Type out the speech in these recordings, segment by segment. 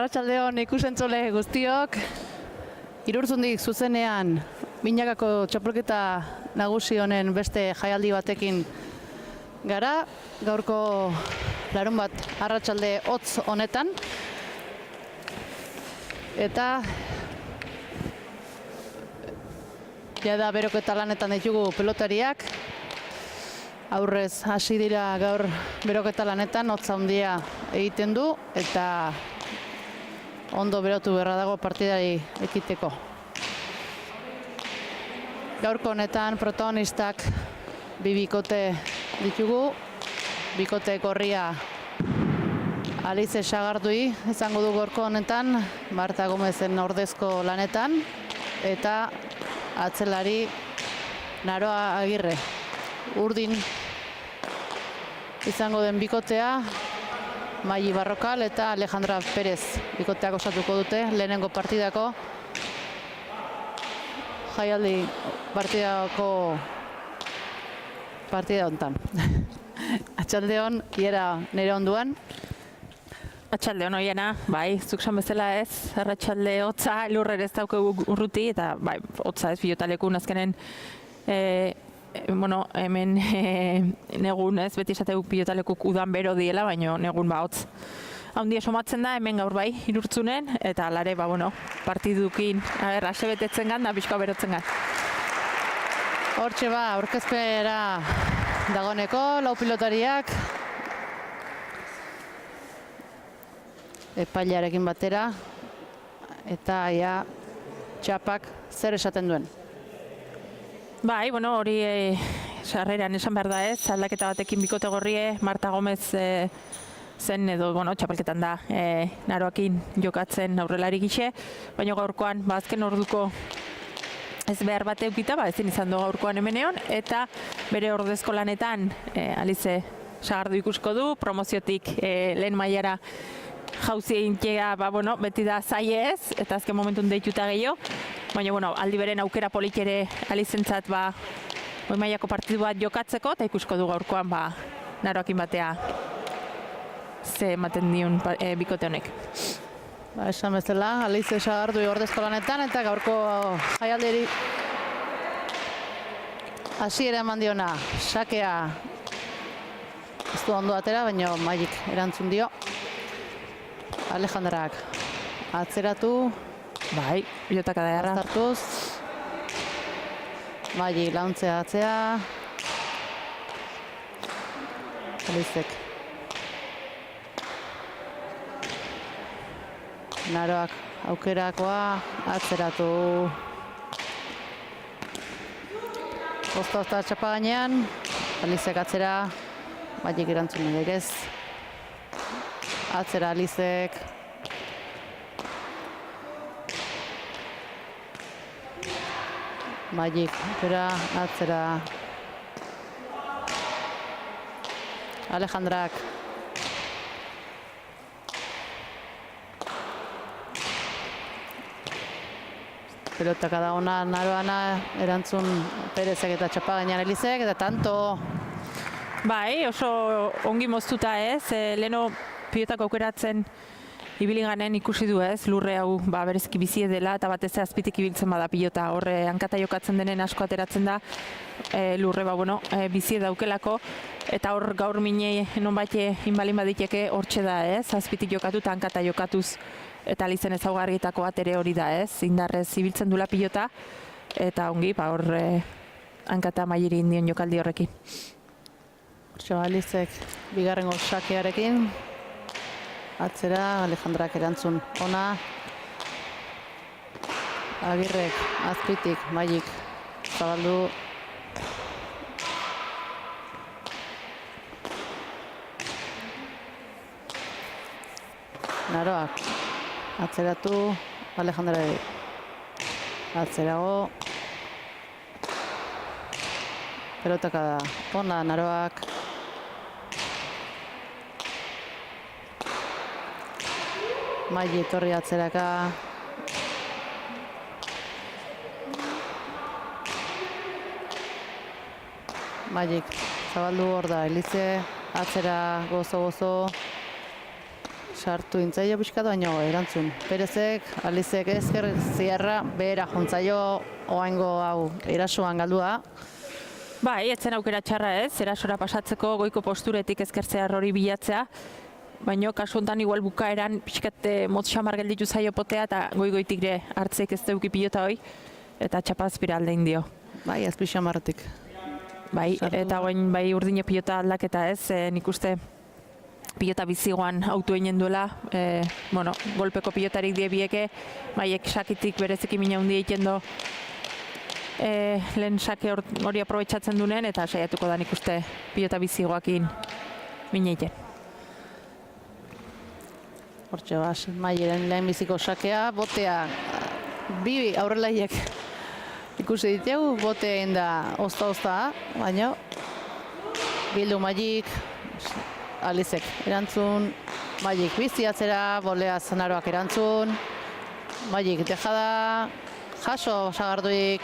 Arratsaldeon ikusentzule guztiok. Irurzundik zuzenean binakako txapelketa nagusi honen beste jaialdi batekin gara. Gaurko larunbat arratsalde hotz honetan. Eta jada beroketa lanetan ditugu pelotariak. Aurrez hasi dira gaur beroketa lanetan, hotza handia egiten du eta ondo berotu beharra dago partidari ekiteko. Gaurko honetan protagonistak bi bikote ditugu. Bikote gorria Alize Sagardui izango du gaurko honetan, Marta Gomezen ordezko lanetan, eta atzelari Naroa Agirre. Urdin izango den bikotea Maili Barrokal eta Alejandra Perez bikoteak osatuko dute lehenengo partidako jaialdi partida hontan. Atxaldeon, iera nire onduan. Atxaldeon hoiena, bai, zuk esan bezala ez, arratsalde hotza, lurrer ez daukagu urruti, eta bai, hotza ez bilotalekun azkenen hemen negun ez, beti esategu pilotalekuk udan bero diela, baina negun hotz. Handia somatzen da, hemen gaur bai, Irurtzunen, eta alare, partidukin, ase betetzen gan, da pixka berotzen gan. Hortxe aurkezpera dagoneko, lau pilotariak, epailearekin batera, eta txapak zer esaten duen. Bai, hori sarreran esan behar da ez, aldaketa batekin bikote gorrie, Marta Gomez zen edo, txapelketan da, Naroakin jokatzen aurrelari gise, baina gaurkoan, azken orduko ez behar bat eukita, ezin izan du gaurkoan hemeneon, eta bere ordezko lanetan Alize Sagardu ikusko du, promoziotik lehen mailara jauzi egintea, beti da zaie ez, eta azken momentun deituta gehiago, baina, aldi beren aukera polik ere Alizentzat, goi mailako partidu bat jokatzeko, eta ikusko du gaurkoan, Naroakin batea ze ematen diun bikote honek. Esan bezala, Alize Sagardu ordezko lanetan, eta gaurko jaialderi hasiera eman diona, sakea ez du ondo atera, baina Mailik erantzun dio. Alejandrak atzeratu, bai, pilotaka da erra. Aztartuz, Maili launtzea atzea, Alizek. Naroak aukerakoa atzeratu. Posta txapa gainean, Alizek atzera, Mailik erantzun ere ez. Atzera Alizek. Mailik atzera. Alejandrak. Pelotaka da ona Naroana, erantzun Perezek eta txapa gainean Alizek, eta tanto. Bai, oso ongi moztuta ez, leheno pilotako aukeratzen ibiliganen ikusi du ez, lurre hau bereziki bizi dela eta batez azpitik ibiltzen bada pilota. Horre hankata jokatzen denen asko ateratzen da, lurre bizi daukelako, eta hor gaur mine nonbait inbalin baditeke hortxe da ez, azpitik jokatu eta hankata jokatuz, eta Alizen ezaugarrietako bat ere hori da ez, indarrez ibiltzen dula pilota, eta ongi, hor hankata Mailiri indion jokaldi horrekin. Hortxe Alizek bigarrengo sakearekin. Atzera, Alejandrak erantzun ona. Agirrek azpitik, Mailik zabaldu. Naroak atzeratu, Alejandrak atzerago. Pelotaka da ona Naroak. Maili etorri atzeraka. Mailik zabaldu hor da, Elize, atzera gozo-gozo. sartu intzaio pixkat, baino erantzun. Perezek, Alizek ezker, Zierra, behera jontzaio, oaingo hau erasoan galdua. Bai, etzen aukera txarra ez, erasora pasatzeko goiko posturetik ezkertzea hori bilatzea, baina kasu honetan igual bukaeran pixkat motz xamar gelditu zaio potea eta goigoitik ere hartzeik ez deuki pilota hoi, eta txapazpira aldein dio. Bai, azpi xamarretik. Bai, eta guen bai urdine pilota aldaketa ez, nik uste pilota bizigoan autu egin duela, golpeko pilotarik die bieke, maiek sakitik berezeki mina hundi egiten do, lehen sake hori aprobetxatzen dunen, eta saiatuko da nik uste pilota bizigoakin mina egiten. Hortxe bas, Maieren lehen biziko sakea, botea, bi aurrelaiek ikusi diteu, bote egin da ozta-ozta, baina bildu Maiik, Alizek erantzun, Maiik bizi atzera, bolea Naroak erantzun, Maiik dejada, jaso sagarduik,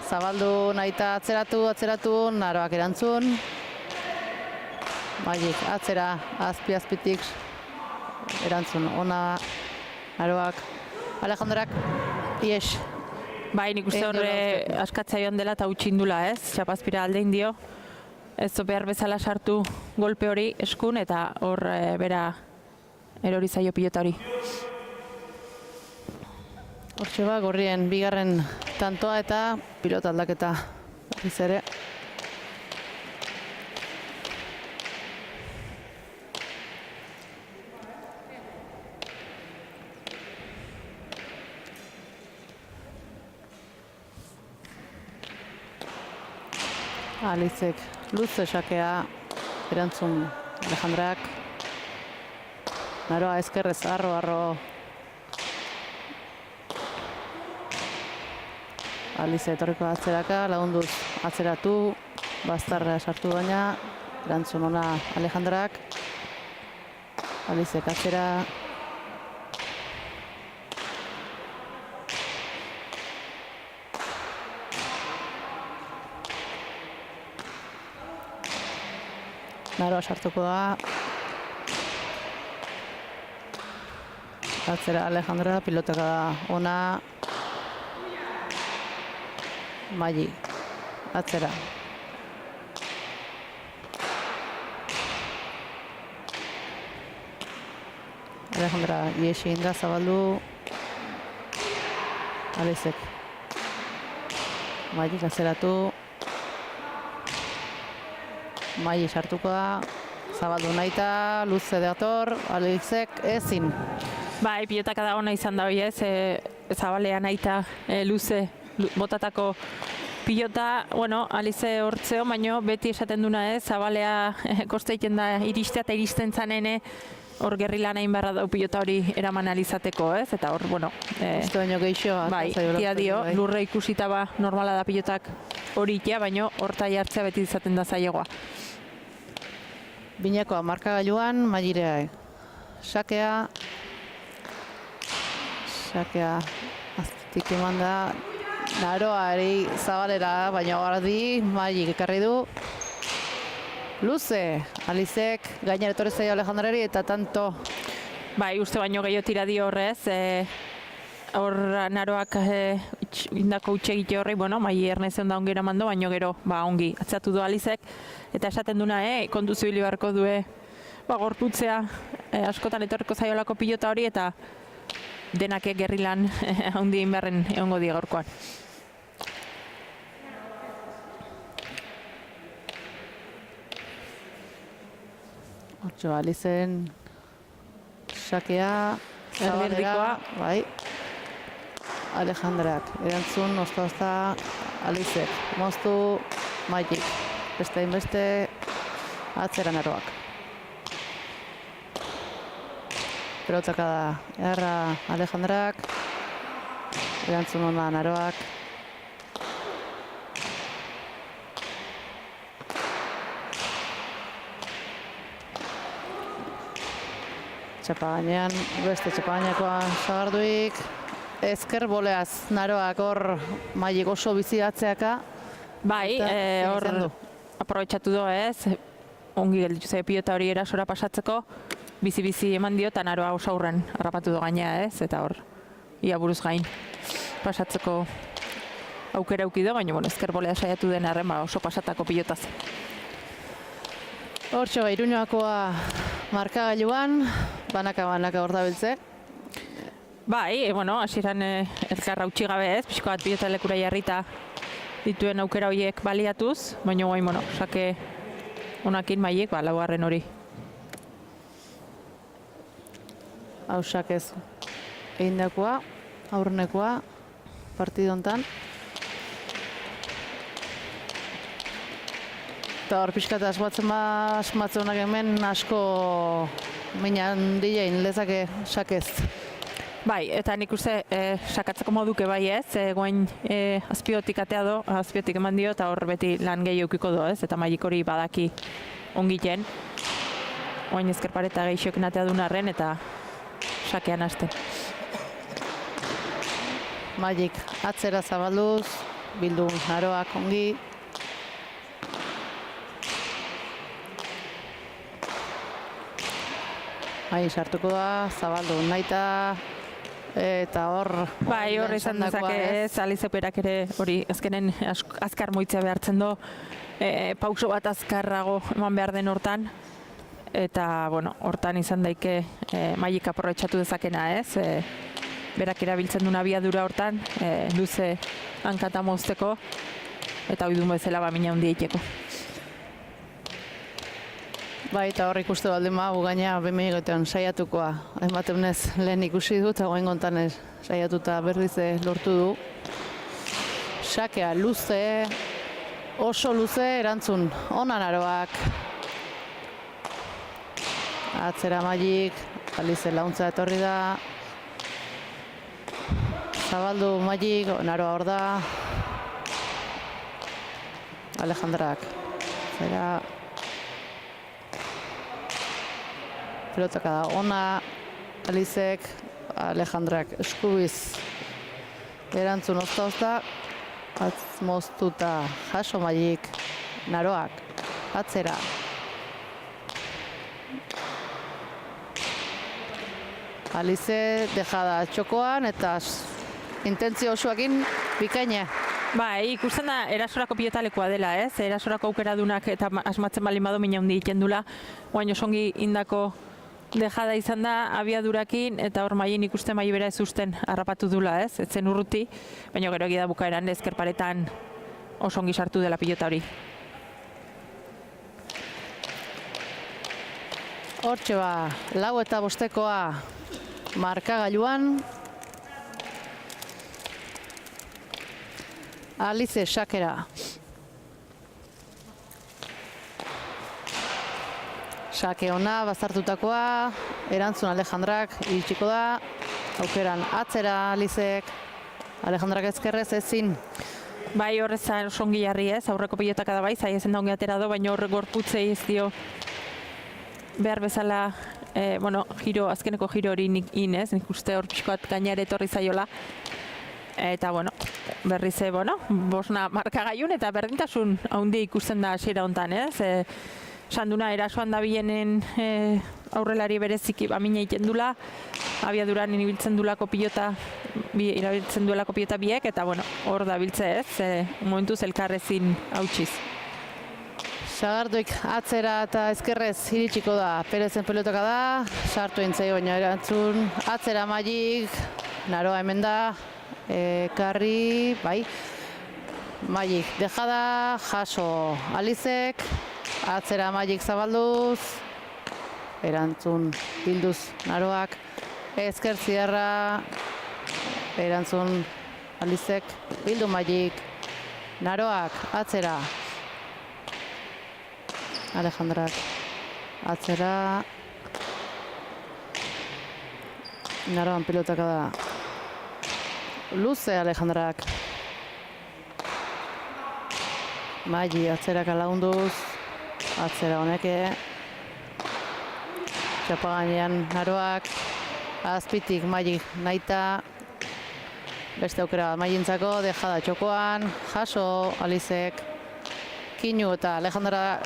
zabaldu nahita atzeratu, Naroak erantzun, Maiik atzera, azpitik, erantzun, ona, Naroak, Alejandrak, ies. Bai, nik uste horre askatzaion dela eta utxindula ez, txapazpira aldein dio. Ez behar bezala sartu golpe hori eskun eta hor bera erori zaio pilota hori. Hortxe ba, gorrien bigarren tantoa eta pilota aldaketa berriz ere. Alizek luze sakea, erantzun Alejandrak. Naroa ezkerrez, arro. Alize etorriko atzeraka, lagunduz atzeratu, bastarra sartu baina, erantzun ona Alejandrak. Alizek atzera. Naroa sartuko da. Atzera Alejandra, pilotaka da ona. Mai, atzera. Alejandra iesi inda zabaldu. Alizek. Mai atzeratu. Mai sartuko da, zabaldu nahita, luze dator, Alizek ezin. Bai, pilotaka da ona izan da hori ez, zabalea nahita luze botatako pilota, Alize hortzeo, baina beti esaten duna ez, zabalea koste egiten da iristea eta iristen zanene, hor gerrilan egin beharra dau pilota hori eraman alizateko ez, eta hor, uste baino geixoa. Bai, tia dio, lurre ikusita ba, normala da pilotak hori itea, baina horta jartzea beti izaten da zailegoa. Binekoa markagailuan, Mairea sakea aztik eman da, Naroa eri zabalera, baina gardi, Maiik ekarri du. Luze, Alizek, gainera etorri zaio Alejandrari eta tanto. Bai, uste baino gehiago tira dio horrez, hor Naroak indako utxegite horri, Mai ernezen da ongera mando, baino gero, ongi, atzatu du Alizek, eta esaten duna, konduzio hili beharko due, gorputzea, askotan etorriko zaiolako pilota hori, eta denak gerrilan handi inberren egongo di gaurkoan. Hortxo, Alizen sakea, Erdikoa. Bai. Alejandrak, erantzun, ozta, Alizek, moztu, Maiik. Beste inbeste, atzera Naroak. Pelotaka da, erra Alejandrak, erantzun ona Naroak. Txapagainean, beste txapagainekoa sagarduik. Ezker boleaz, Naroak hor Maiik oso bizi atzeaka. Bai, hor aprobetxatu du ez, ongi gelditu zaio pilota hori erasora pasatzeko, bizi-bizi eman dio, eta Naroa oso aurren harrapatu du gaina, ez? Eta hor, ia buruz gain pasatzeko aukera aukido, baina bueno, ezker bolea saiatu den arren oso pasatako pilotaz. Hortxo, Iruñakoa markagailuan, banaka hor dabiltze. Bai, bueno, hasieran elkarra utzi gabe ez, pixko bat pilota lekura jarrita dituen aukera horiek baliatuz, baina guain, bueno, sake honakin maiek, laugarren hori. Hau sakez egin dakoa, aurrenekoa, partidontan. Eta hor pixkata asmatzen honak hemen asko minan dilein lezake sakez. Bai, eta nik uste sakatzeko moduke bai ez, guain azpiotik atea do, azpiotik eman dio, eta hor beti lan gehi eukiko do ez, eta mailik hori badaki ongiten. Guain ezkerpareta gehixokin atea duen arren, eta sakean hasten. Mailik atzera zabalduz, bildu Naroak ongi. Bai, sartuko da, zabaldu naita, eta hor... Bai, hor izan dezake ez, Alizeperak ere hori azkenen azkar moitzea behartzen do, pauso bat azkarrago eman behar den hortan, eta, bueno, hortan izan daike Mailik aprobetxatu dezakena ez, berak erabiltzen duen abiadura hortan, luze hankata mozteko, eta hori duen bezala mina hundi eiteko. Bai, eta hor ikuste baldin magu gaina bemegoetan saiatukoa. Emateunez lehen ikusi du, eta goen gontan saiatuta berriz lortu du. Sakea luze, oso luze erantzun ona Naroak. Atzera Mailik, Alize launtza etorri da. Zabaldu Mailik, Naroa hor da. Alejandrak. Zera... Pelotaka da ona, Alizek, Alejandrak eskubiz erantzun ozta-ozta, moztuta jaso Mailik, Naroak, atzera. Alize dejada txokoan eta intentzio osoakin bikaina. Bai, ikusten da erasorako pilotalekoa dela, ez? Erasorako aukera dunak eta asmatzen baldin badu mina hundi egiten dula, guain osongi indako dejada izan da, abiadurakin, eta hor Mailik ikusten Mailik bera ez usten harrapatu dula, ez? Etzen urruti, baina gero egia da bukaeran ezkerparetan osongi sartu dela pilota hori. Hortxe ba, 4:05 markagailuan. Alize sakera. Sake ona, bazartutakoa, erantzun Alejandrak iritsiko da, aukeran atzera Alizek, Alejandrak ezkerrez ezin. Bai, horrezan osongi jarri ez, aurreko pilotaka da bai, zai ezen da ongi atera do, baina horrek gorputzei ez dio behar bezala, bueno, azkeneko giro hori nik uste hor pixkoat gainare etorri zaiola. Eta, bueno, berriz, bueno, bosna markagaiun eta berdintasun haundi ikusten da hasiera hontan, ez? Sanduna erasoan da bienen aurrelari bereziki bamina egiten dula, abiaduran irabiltzen duelako pilota biek, eta, bueno, hor da biltze ez, momentuz elkarrezin hautsiz. Sagarduik atzera eta ezkerrez iritsiko da, Perezen pelotaka da, sartu entzai baina erantzun, atzera Mailik, Naroa hemen da, karri, bai, Mailik dejada, jaso Alizek, atzera Mailik zabalduz, erantzun bilduz Naroak, ezker ziarra, erantzun Alizek, bildu Mailik, Naroak, atzera, Alejandrak, atzera, Naroan pelotaka da, luze Alejandrak, Mailik atzerak alaunduz, atzera honeke, txapagainean Naroak, azpitik Mailik naita, beste aukera Mailintzako, dejada txokoan, jaso Alizek, Kinu eta Alejandra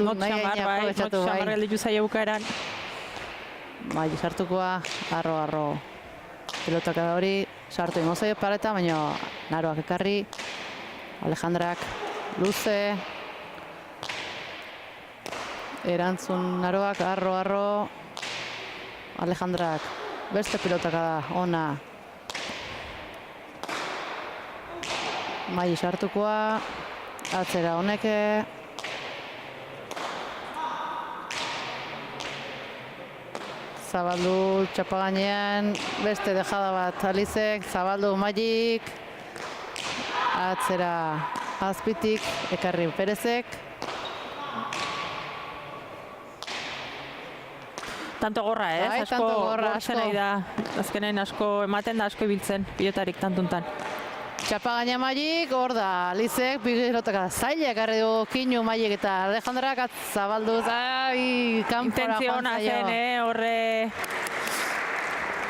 Not xamar, bai, gelditu zaio bukaeran. Mai sartukoa, arro. Pilotakada hori, sartu ingo zaio pareta, baina Naroak ekarri. Alejandrak luze. Erantzun Naroak, arro. Alejandrak beste pilotakada ona. Mai sartukoa, atzera honeke. Zabaldu txapagainean, beste dejada bat Alizek, zabaldu Magik. Atzera azpitik, ekarri Perezek. Tanto gorra, ez? Bai, Asko tanto gorra, gortzen asko. ari da. Azkenen asko ematen da, asko ibiltzen pilotarik tantuntan. Txapagaina Magik, hor da Alizek, pilotaka zaila ekarri du Kinu Magik eta Alejandrak zabaldu kanpora Intentzio joan ona zaio. zen, horre...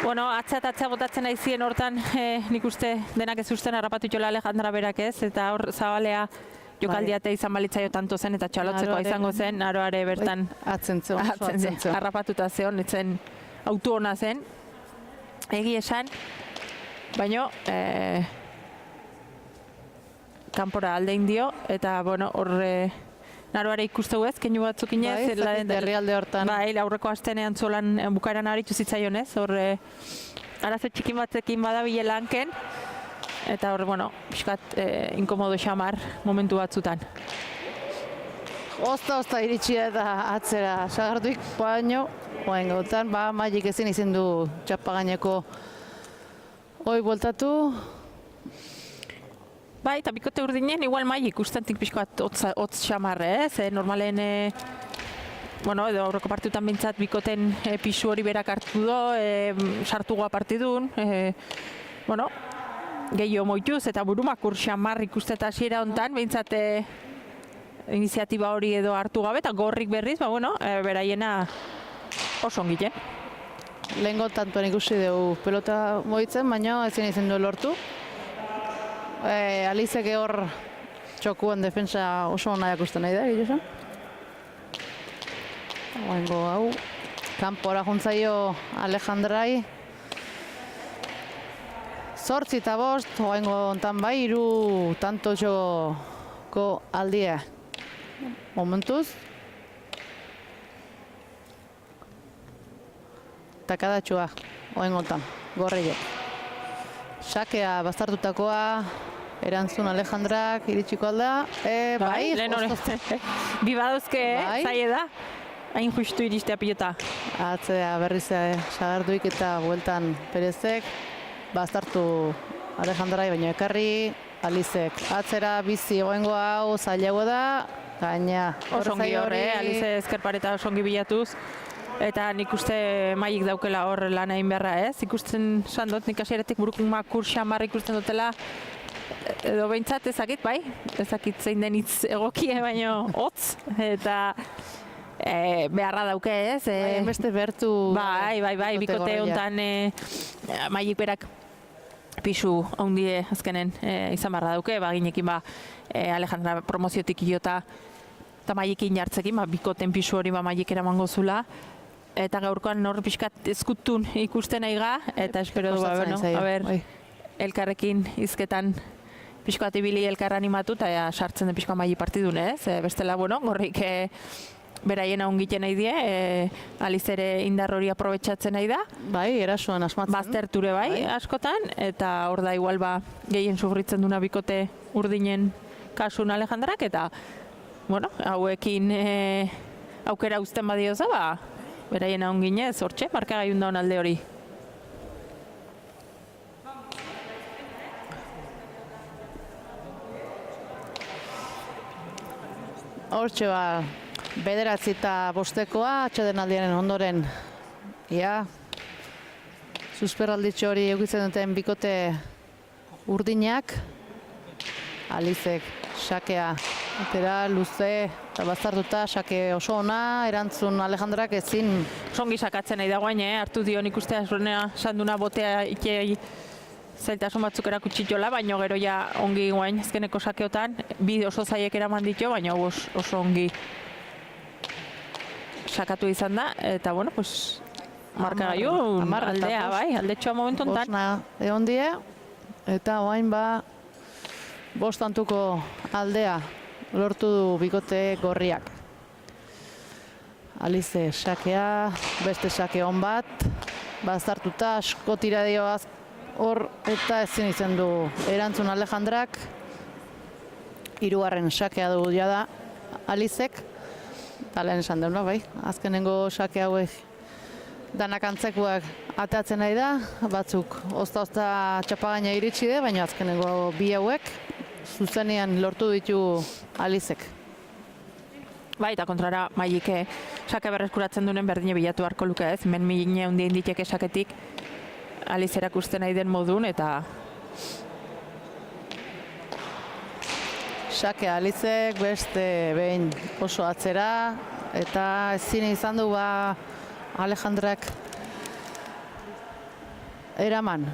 Bueno, atzea botatzen nahi zien hortan, nik uste denak ez usten harrapatu jola Alejandra berak ez, eta hor zabalea jokaldiate izan balitzaio tanto zen, eta txalotzekoa Naroare- izango zen, Naroare bertan Atzen zeon, oso atzen zeon. harrapatuta zeon, etzen autu ona zen. Egi esan, baino, kanpora alde indio, eta bueno, horre Naroare ikustegu ez, keinu batzuk inez. Bai, ez dakit herrialde hortan. Bai, aurreko astenean zolan bukaeran aritu zitzaion ez, horre arazo txikin batzekin badabile hanken, eta horre, bueno, pixkat inkomodo xamar momentu batzutan. Ozta iritsi eta atzera sagartuik baino, oain gautan, Magik ezin izin du txapagaineko hoi bueltatu. Bai, eta bikote urdinen, igual Magik ustentik pixkat hotz xamarre, ez? Normalen, bueno, edo aurreko partidutan bintzat bikoten pisu hori berak hartu do, sartugoa partidun, bueno, gehiago moituz eta burumakur xamar ikustet hasiera hontan, bintzat iniziatiba hori edo hartu gabe, eta gorrik berriz, bueno, beraiena oso ongiten. Lehengo tantuan ikusi dugu pelota moitzen, baina ezin izin du lortu. Alizek hor txokuan defensa oso ona jakusten nahi da, gillosa. Oengo hau, kanpora juntzaio Alejandrai. 8 eta 5, oengo ontan bai, 3 tanto txoko aldia. Momentuz. Takadatxua, oengo ontan, gorriek. Sakea bastartutakoa, erantzun Alejandrak iritsiko alda. Bai, lehen hori. Bi badauzke, Bai. zaie da. Hain justu iristea pilota. Atzea berriz sagarduik eta bueltan Perezek. Bastartu Alejandrai baino ekarri. Alizek atzera bizi goengo hau zailago da. Gaina Oso ongi horre, Alize ezkerpareta oso ongi bilatuz. Eta nik uste Magik daukela hor lan egin beharra, ez? Ikusten sandot, nik hasieratik burumakur xamar ikusten dutela, edo behintzat ezakit, bai? Ezakit zein den hitz egokie, baino hotz, eta beharra dauke, ez? Beste bertu. Bai, bikote hontan Magik berak pisu handie azkenen izan beharra dauke, ginekin Alejandra promoziotik iota eta Magikin jartzekin, bikoten pisu hori Magik eramango zula. Eta gaurkoan hor pixkat ezkutun ikusten aiga, eta espero du, elkarrekin hizketan pixkat ibili elkar animatu, eta sartzen den pixkat Magi partidun, ez? Bestela, gorrik beraiena ongiten nahi die, Alizere indar hori aprobetxatzen nahi da. Bai, erasuan asmatzen. Bazterture bai, askotan, eta hor da igual gehien sufritzen duna bikote urdinen kasun Alejandrak, eta hauekin aukera uzten badioza, beraiena onginez, hortxe, markagaiun daun alde hori. Hortxe 9:05 atsedenaldiaren ondoren. Susperralditxo hori eukitzen duten bikote urdinak. Alizek sakea atera, luze eta bazartuta, sake oso ona, erantzun Alejandrak ezin. Songi sakatzen nahi dagoen, hartu dion ikustea sanduna botea ikei zailtasun batzuk erakutsi jola, baina gero ja ongi guain azkeneko sakeotan, bi oso zaiek eraman ditu, baina oso ongi sakatu izan da, eta markagailu aldea, bai, aldetxoa momentu enten. Bosna egon die, eta oain ba, bostantuko aldea lortu du bikote gorriak. Alize sakea, beste sake on bat, bazartuta asko tira dio hor eta ezin izan du erantzun Alejandrak. Hirugarren sakea du jada Alizek. Eta lehen esan deuna, bai, azkenengo sake hauek danak antzekuak atatzen nahi da, batzuk ozta txapagaina iritsi de, baina azkenengo bi hauek zuzenean lortu ditu Alizek. Bai, eta kontrara Magike sake berreskuratzen dunen berdine bilatu beharko luke ez, men mine hundien diteke saketik Aliz erakusten nahi den modun eta sake Alizek beste behin oso atzera eta ezin izan du ba Alejandrak eraman.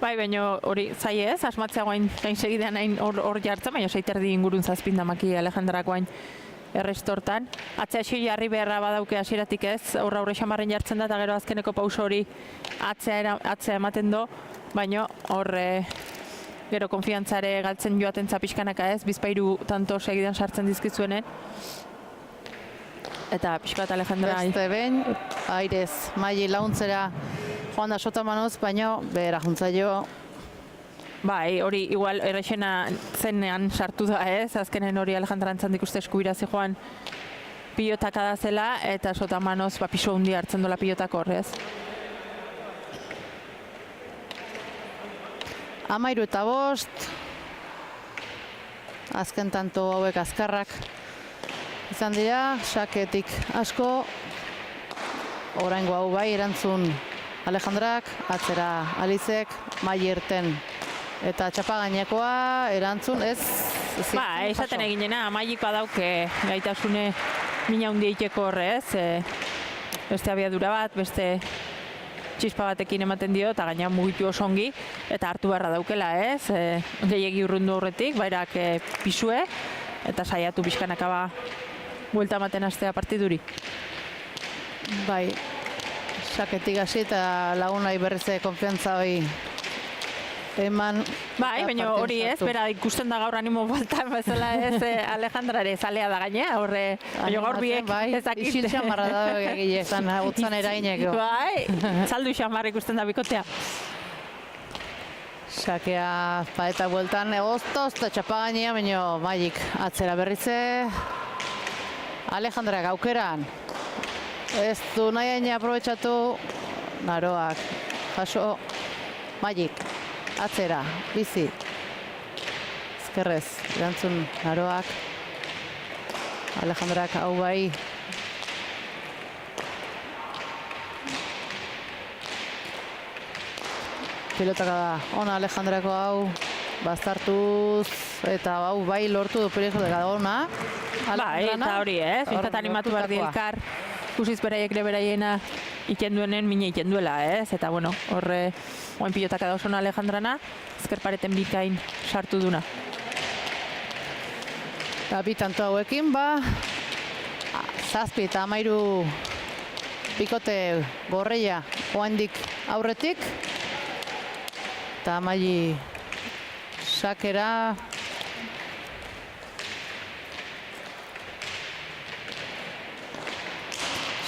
Bai, baina hori zai ez, asmatzea guain gain segidean hain hor jartzen, baina 6 ingurun zazpindamaki Alejandrak guain errestortan. Atzea jarri beharra badauke hasieratik ez, aurre xamarren jartzen da eta gero azkeneko pauso hori atzea ematen do, baina horre gero konfiantzare galtzen joaten pixkanaka ez, bizpairu tanto segidan sartzen dizkizuenen. Eta pixkat Alejandra... Beste behin, airez, maili launtzera joan da sotamanoz, baina behera juntzaio. Bai, hori igual errexena zenean sartu da ez, azkenen hori Alejandra antzandik uste eskubirazi joan pilotaka da zela, eta sotamanoz piso hundi hartzen dola pilotako horrez. 13-5, azken tanto hauek azkarrak izan dira, saketik asko, oraingo hau bai erantzun Alejandrak, atzera Alizek, Maierten eta txapagainekoa erantzun ez. Ba, esaten eginena, Maik badauke gaitasune mina hundi egiteko horrez, beste abiadura bat, beste txispa batekin ematen dio, eta gaina mugitu oso ongi, eta hartu beharra daukela ez, gehiegi urrundu horretik, bairak pisue, eta saiatu pixkanaka ba, buelta ematen hastea partiduri. Bai, saketik hasi eta lagunai berriz konfiantza hori eman. Bai, baina hori ez, bera ikusten da gaur animo bueltan bezala ez, Alejandra ere zalea da gainea, horre, baina gaur biek ezakit. Isil xamarra da egile, zan hotzan eraineko. Bai, saldu xamarra ikusten da bikotea. Sakea paeta bueltan egoztoz eta txapagainea, baina Maik atzera berrize. Alejandrak aukeran. Ez du nahi hain aprobetxatu. Naroak, jaso, Maik. Atzera, bizi. Ezkerrez, erantzun Naroak. Alejandrak hau bai. Pilotaka da, ona Alejandrako hau. Bazartuz, eta hau bai lortu du peligro da ona. Bai, eta hori ez, bizkat animatu behar dielkar. Ikusiz beraiek ere beraiena ikenduenen mine ikenduela ez, eta bueno, horre oain pilotaka da osona Alejandrana, ezkerpareten bikain sartu duna. Eta bi tanto hauekin, ba, 7 eta 13 bikote gorreia oaindik aurretik. Eta Maili sakera.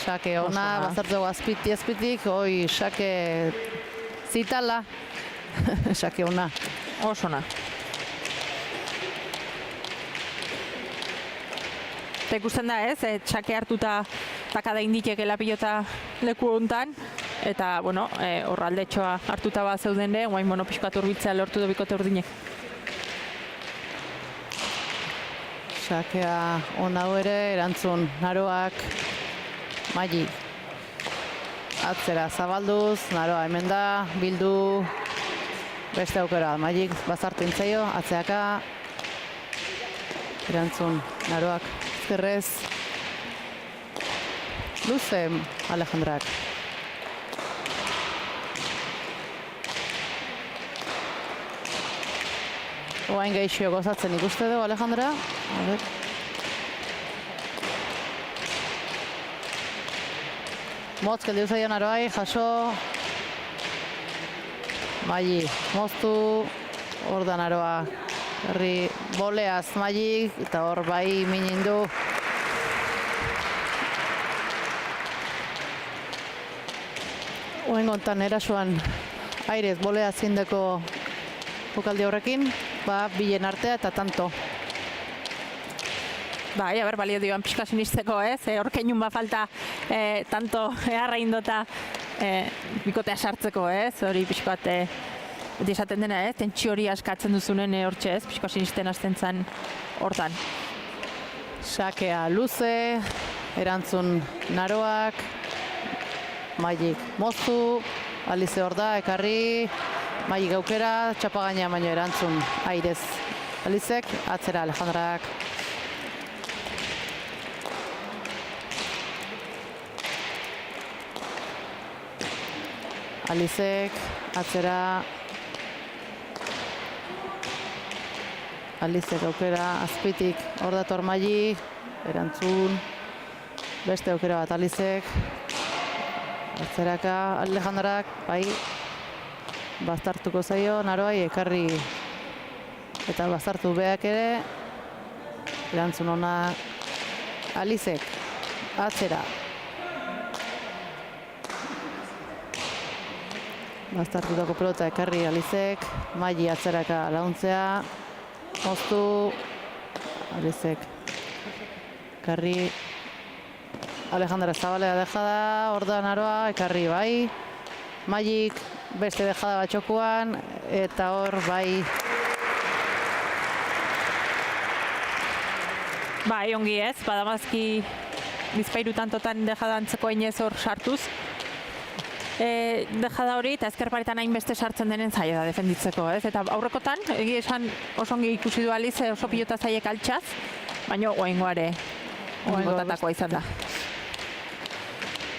Sake ona, bazartzeko azpitik, hoi sake zitala, sake ona. Osona. Eta ikusten da ez, sake hartuta takada inditekela pilota leku hontan, eta, bueno, horraldetxoa hartuta bat zeuden ere, guain pixkat urbitzea lortu du bikote urdinek. Sakea ona ere, erantzun Naroak, Maili. Atzera zabalduz, Naroa hemen da, bildu, beste aukera, Maili bazartu intzaio, atzeaka, erantzun Naroak, ezkerrez, luze Alejandrak. Oain gehixio gozatzen ikuste dugu Alejandra. A Motz, geldiu zaio naroai, jaso. Maili, moztu, hor da naroa. Herri boleaz Maili, eta hor bai minindu. Oen gontan erasoan airez bolea zindeko jokaldi horrekin, bilen artea eta tanto. Bai, balio dioan pixka sinisteko, ez? Hor keinun falta tanto eharra indota bikotea sartzeko, ez? Hori pixkoat beti esaten dena, ez? Tentsio hori askatzen duzunen hortxe, ez? Pixko sinisten hasten zen hortan. Sakea luze, erantzun naroak, Mailik moztu, Alize hor da, ekarri, Mailik aukera, txapagaina baino erantzun airez. Alizek, atzera Alejandrak. Alizek, atzera. Alizek aukera, azpitik hor dator Maili, erantzun. Beste aukera bat Alizek. Atzeraka Alejandrak, bai. Baztartuko zaio, naroai, ekarri. Eta baztartu beak ere. Erantzun ona Alizek, atzera. Baztartutako pelota ekarri Alizek, Maili atzeraka launtzea, moztu, Alizek, ekarri, Alejandra Zabalea dejada, hor da naroa, ekarri bai, Mailik beste dejada bat txokuan, eta hor bai. Bai, ongi ez, badamazki Bizpairu tantotan dejada antzeko inez hor sartuz. Dejada hori eta ezkerparetan hainbeste sartzen denen zaila da defenditzeko, ez? Eta aurrekotan, egia esan oso ongi ikusi du Alize, oso pilota zaiek altxaz, baina oaingoare ongi botatakoa izan da.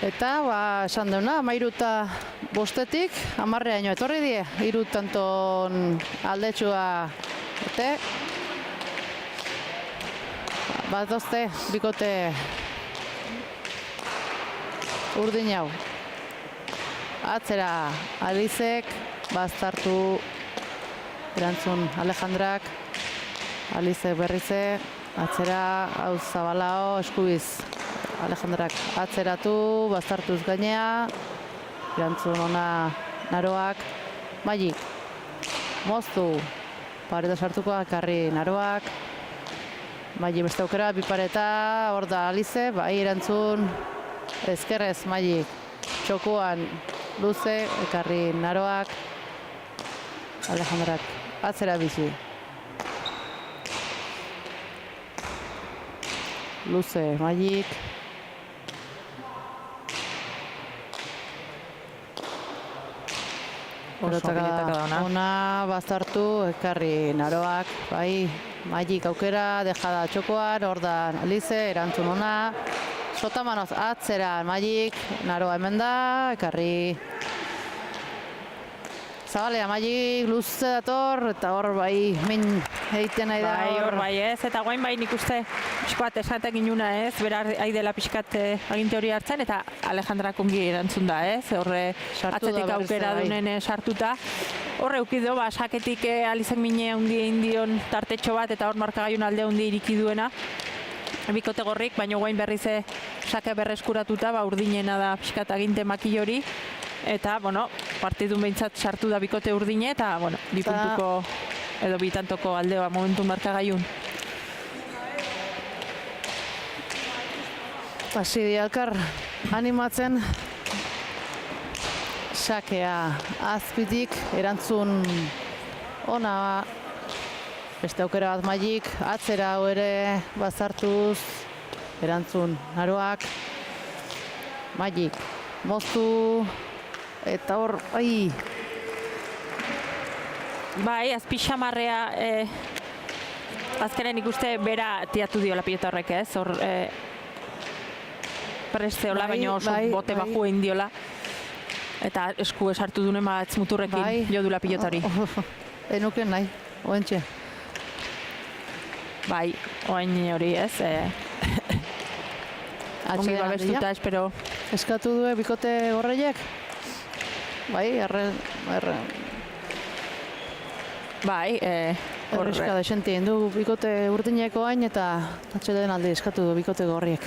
Eta, esan deuna, 13:05, 10 etorri die, 3 tanton aldetxua dute. Bat dozte, bikote urdin hau. Atzera Alizek, baztartu erantzun Alejandrak, Alizek berrize, atzera hau Zabalao, eskubiz Alejandrak atzeratu, baztartuz gainea, erantzun ona naroak, Mailik, moztu, pareta sartuko ekarri naroak, Mailik beste aukera, bipareta, hor da Alize, bai erantzun, ezkerrez Mailik, txokuan luze, ekarri naroak, Alejandrak atzera bizi. Luze, Mailik. Pelotaka ona, baztartu, ekarri naroak, bai, Mailik aukera, dejada txokoan, hor da Alize, erantzun ona. Sotamanoz atzera Mailik, naroa hemen da, ekarri. Zabalea Mailik, luze dator, eta hor bai, min egiten nahi da. Bai, hor bai ez, eta guain bai nik uste pixkoat esatek inuna ez, bera aidela pixkat aginte hori hartzen, eta Alejandrak ongi erantzun da ez, horre atzetik aukera dunen sartuta. Horre eukido, saketik Alizen mine ongi indion tartetxo bat, eta hor markagaiun alde ondi iriki duena. Bikote gorrik, baina guain berriz sake berreskuratuta, urdinena da pixkat aginte makil hori. Eta, partidun behintzat sartu da bikote urdine, eta, bi puntuko edo bi tantoko aldea momentu markagaiun. Hasi dialkar animatzen. Sakea azpitik, erantzun ona. Beste aukera bat Mailik, atzera hau ere bazartuz, erantzun naroak. Mailik, moztu, eta hor, bai. Bai, azpixamarrea, azkenen ikuste bera tiatu diola pilota horrek ez, hor presteola, baina oso bote baju egin diola. Eta esku esartu dune matz muturrekin jo dula pilota hori. Enuken nahi, oentxe. Bai, oain hori ez. Ongi babestuta, espero eskatu du bikote gorreiek. Bai, Bai, Horrezka desentien du bikote urdineko hain eta atxeden alde eskatu du bikote gorriek.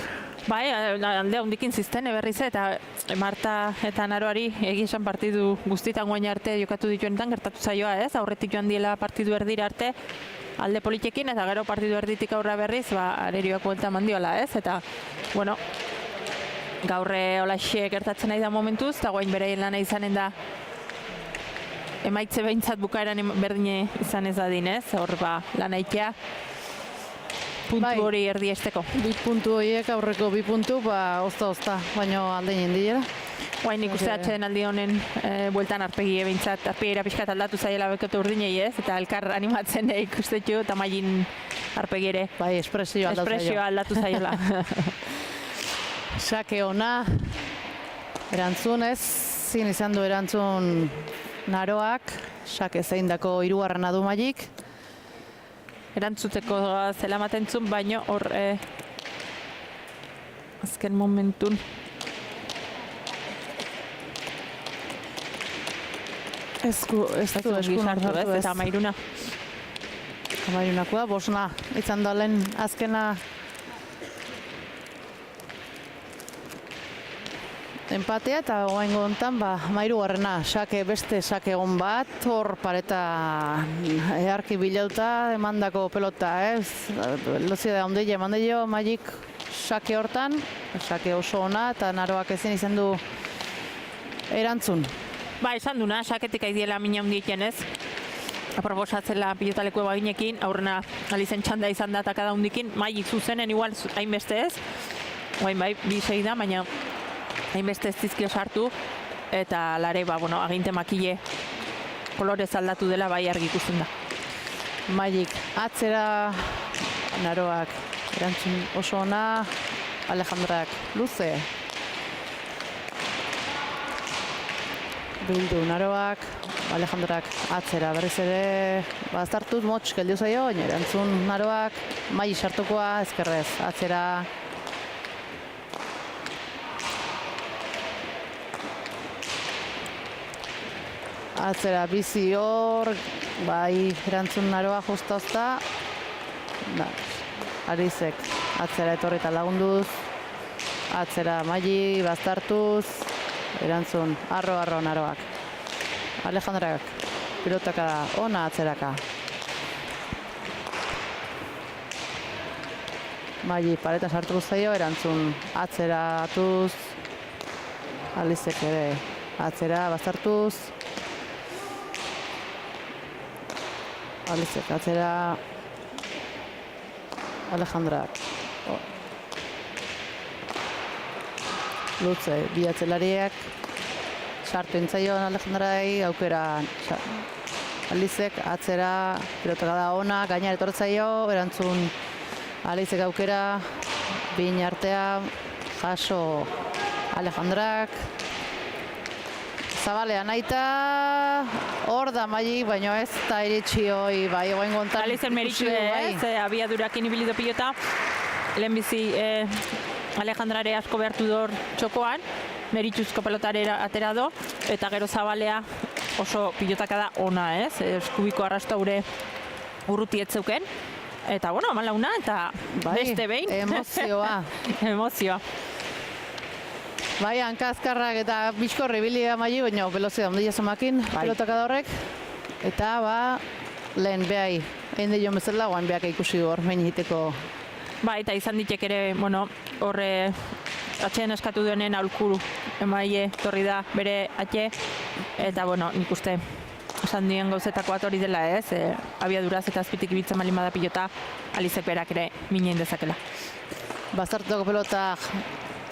Bai, alde handikin zizten berriz eta Marta eta Naroari esan partidu guztietan guain arte jokatu dituenetan gertatu zaioa, ez? Aurretik joan diela partidu erdira arte alde politekin eta gero partidu erditik aurra berriz, arerioak buelta mandiola, ez? Eta, bueno, gaurre holaxe gertatzen nahi da momentuz, eta guain bereien lana izanen da emaitze behintzat bukaeran berdine izan ez dadin, ez? Hor lan aitea puntu hori erdiesteko. 2 puntu horiek aurreko 2 puntu, ozta, baina aldein dira. Guain nik uste atxeden aldi honen bueltan arpegie behintzat, arpegiera pixkat aldatu zaiela bekote urdinei, ez? Eta elkar animatzen ikustetxu, eta mailin arpegiere. Bai, espresioa aldatu zaiola. Sake ona, erantzun ez, zin izan du erantzun Naroak, sake zeindako 3. du mailik. Erantzuteko zela matentzun, baino hor azken momentun. Ez du eskun hartu ez. Eta Amairuna. Amairunakoa, bosna, izan da lehen azkena empatea eta oaingo hontan, Amairugarrena, beste sake egon bat, hor pareta eharki bilauta emandako pelota, ez? Lozia da ondile, eman dio Magik sake hortan, sake oso ona, eta Naroak ezin izan du erantzun. Esan duna, saketik aidiela mina hundieken, ez? Aproposatzela pilotaleko baginekin, aurrena alizen txanda izan da eta kada hundikin, Magik zuzenen igual hainbeste ez, guain bai, bi da, baina hainbeste ez dizkio sartu, eta lare, aginte makile kolorez aldatu dela bai argi ikusten da. Magik atzera, Naroak erantzun oso ona, Alejandrak luze. Bildu Naroak, Alejandrak atzera berriz ere baztartuz motx geldio zaio, baina erantzun Naroak, Magik sartukoa, ezkerrez, atzera. Atzera bizi hor, bai erantzun Naroa justa-ozta. Arizek atzera etorri eta lagunduz. Atzera Magik, baztartuz. Erantzun, arro Naroak. Alejandrak, pilotaka da, ona atzeraka. Magik pareta sartu zaio, erantzun atzera atuz. Alizek ere atzera baztartuz. Alizek atzera. Alejandrak. Lutze, bi atzelariak. Sartu intzaion Alejandrai, aukera Alizek atzera, pilotaka da ona, gainar etortzaio, erantzun Alizek aukera, bin artea, jaso Alejandrak. Zabalea naita, hor da Magik, baina ez da iritsi hoi, bai, oain gontan. Alizen meritu ez, abiadurakin ibilido pilota, lehenbizi Alejandrare asko behartu dor txokoan, merituzko pelotare atera do, eta gero Zabalea oso pilotaka da ona, ez? Eskubiko arrasto haure urruti etzeuken. Eta, eman launa, eta beste behin. Emozioa. Emozioa. Bai, hankazkarrak eta bizkorri bilia Magik, baina velozia ondila zomakin, pilotaka da horrek. Eta, lehen behai, egin dion bezala, guain behak ikusi hor, mehin hiteko. Eta izan ditek ere, horre atxeen eskatu duenen aulkuru emaile torri da bere atxe, eta nik uste esan dien gauzetako atori dela ez, abiaduraz eta azpitik ibiltzen malin bada pilota, Alizek berak ere minein dezakela. Bazartutako pelota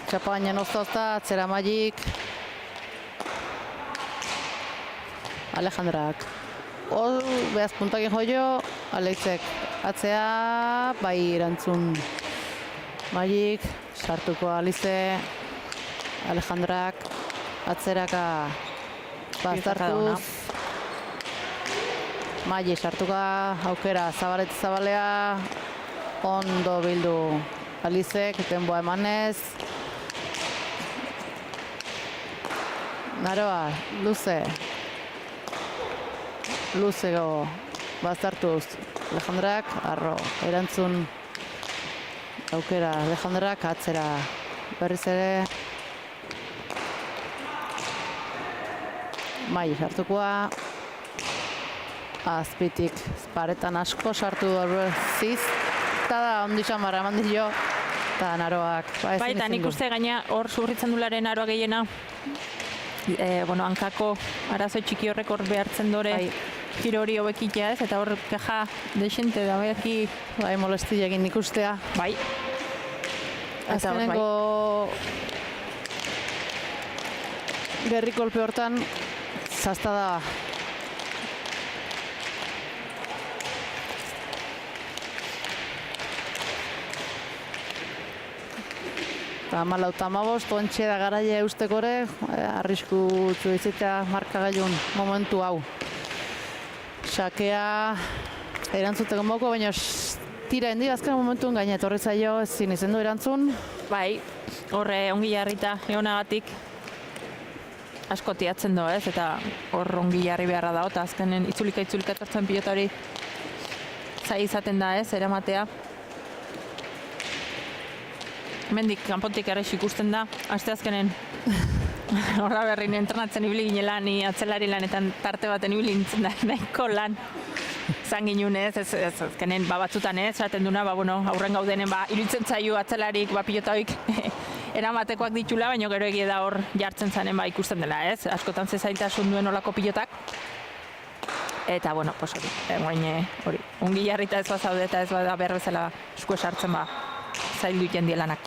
txapa baina ozta, atzera Magik. Alejandrak. Behaz puntakin joio, Alexek atzea, bai erantzun Magik, sartuko Alize, Alejandrak, atzeraka baztartuz. Magik sartuka, aukera Zabalea, ondo bildu Alizek, denboa emanez. Naroa, luzego bazartuz Alejandrak, arro, erantzun aukera Alejandrak, atzera berriz ere Mai sartukoa, azpitik paretan asko sartu ziz, eta da ondi xamarra eman dio, eta Naroak. Bai, eta nik uste gaina hor zurritzen dularen Naroa gehiena, hankako arazo txiki horrek hor behartzen dore giro hori hobekitea ez, eta hor keja desente da behaki. Bai, molesti egin nik ustea. Bai. Azkeneko gerri kolpe hortan, zazta da. Eta 14-15, ontxe da garaia eustekore, arrisku izatea markagailun momentu hau. Sakea erantzuteko moko, baina tira hendi azken momentun gaina etorri zaio ezin izen du erantzun. Bai, horre ongi jarrita egonagatik asko tiatzen do ez, eta hor ongi jarri beharra da, eta azkenen itzulika etortzen pilota hori zai izaten da ez, eramatea. Mendik kanpotik errex ikusten da, aste azkenen horra berrin entrenatzen ibili ginela, ni atzelari lanetan tarte baten ibili nintzen da, nahiko lan zan ginun ez, azkenen batzutan ez, zaten duna, aurren gaudenen, iruditzen zaio atzelarik, pilota hoik eramatekoak ditula, baina gero egia da hor jartzen zanen ikusten dela ez, askotan zezailtasun duen olako pilotak. Eta, hori, ongi jarrita ez bazaude eta ez bada behar bezala esku esartzen zaildu iten dielanak.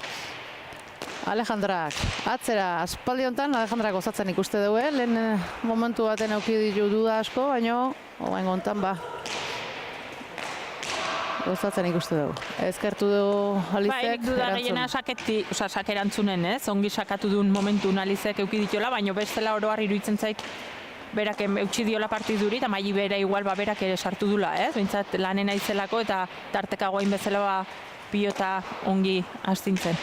Alejandrak, atzera, aspaldi honetan Alejandrak gozatzen ikuste dugu, lehen momentu baten auki ditu duda asko, baina orain honetan gozatzen ikuste dugu. Ezkertu dugu Alizek nik duda gehiena sakerantzunen, ez? Ongi sakatu duen momentu Alizek euki ditola, baina bestela oroar iruditzen zait berak eutxi diola partiduri, eta maili bera igual berak ere sartu dula, ez? Bintzat lanen aizelako eta tartekagoain bezala pilota ongi astintzen.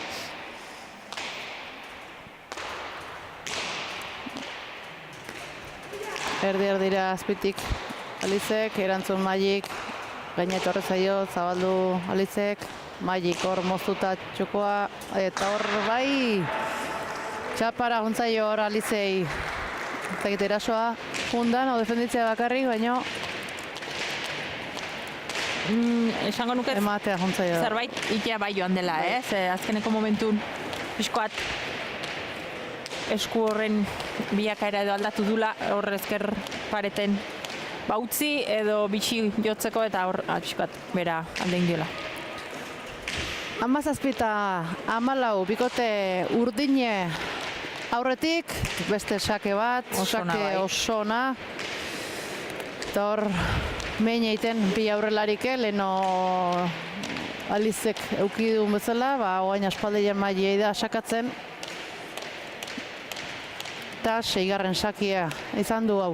Erdi-erdira azpitik Alizek, erantzun Mailik, gaina etorri zaio, zabaldu Alizek, Mailik hor moztuta txokoa, eta hor bai, txapara juntzaio hor Alizei, eta erasoa jundan, defenditzea bakarrik, baina esango nuke ematea juntzaio. Zerbait itea bai joan dela, ez? Azkeneko momentun pixkoat esku horren bilakaera edo aldatu dula, hor ezker pareten utzi edo bitxi jotzeko, eta hor pixkoat bera aldein diola. 17 eta 14 bikote urdine aurretik, beste sake bat, sake oso ona. Eta hor mein egiten bi aurrelarike, leheno Alizek euki duen bezala, oain aspaldeien Mailei da sakatzen. Eta 6. sakia izan du hau.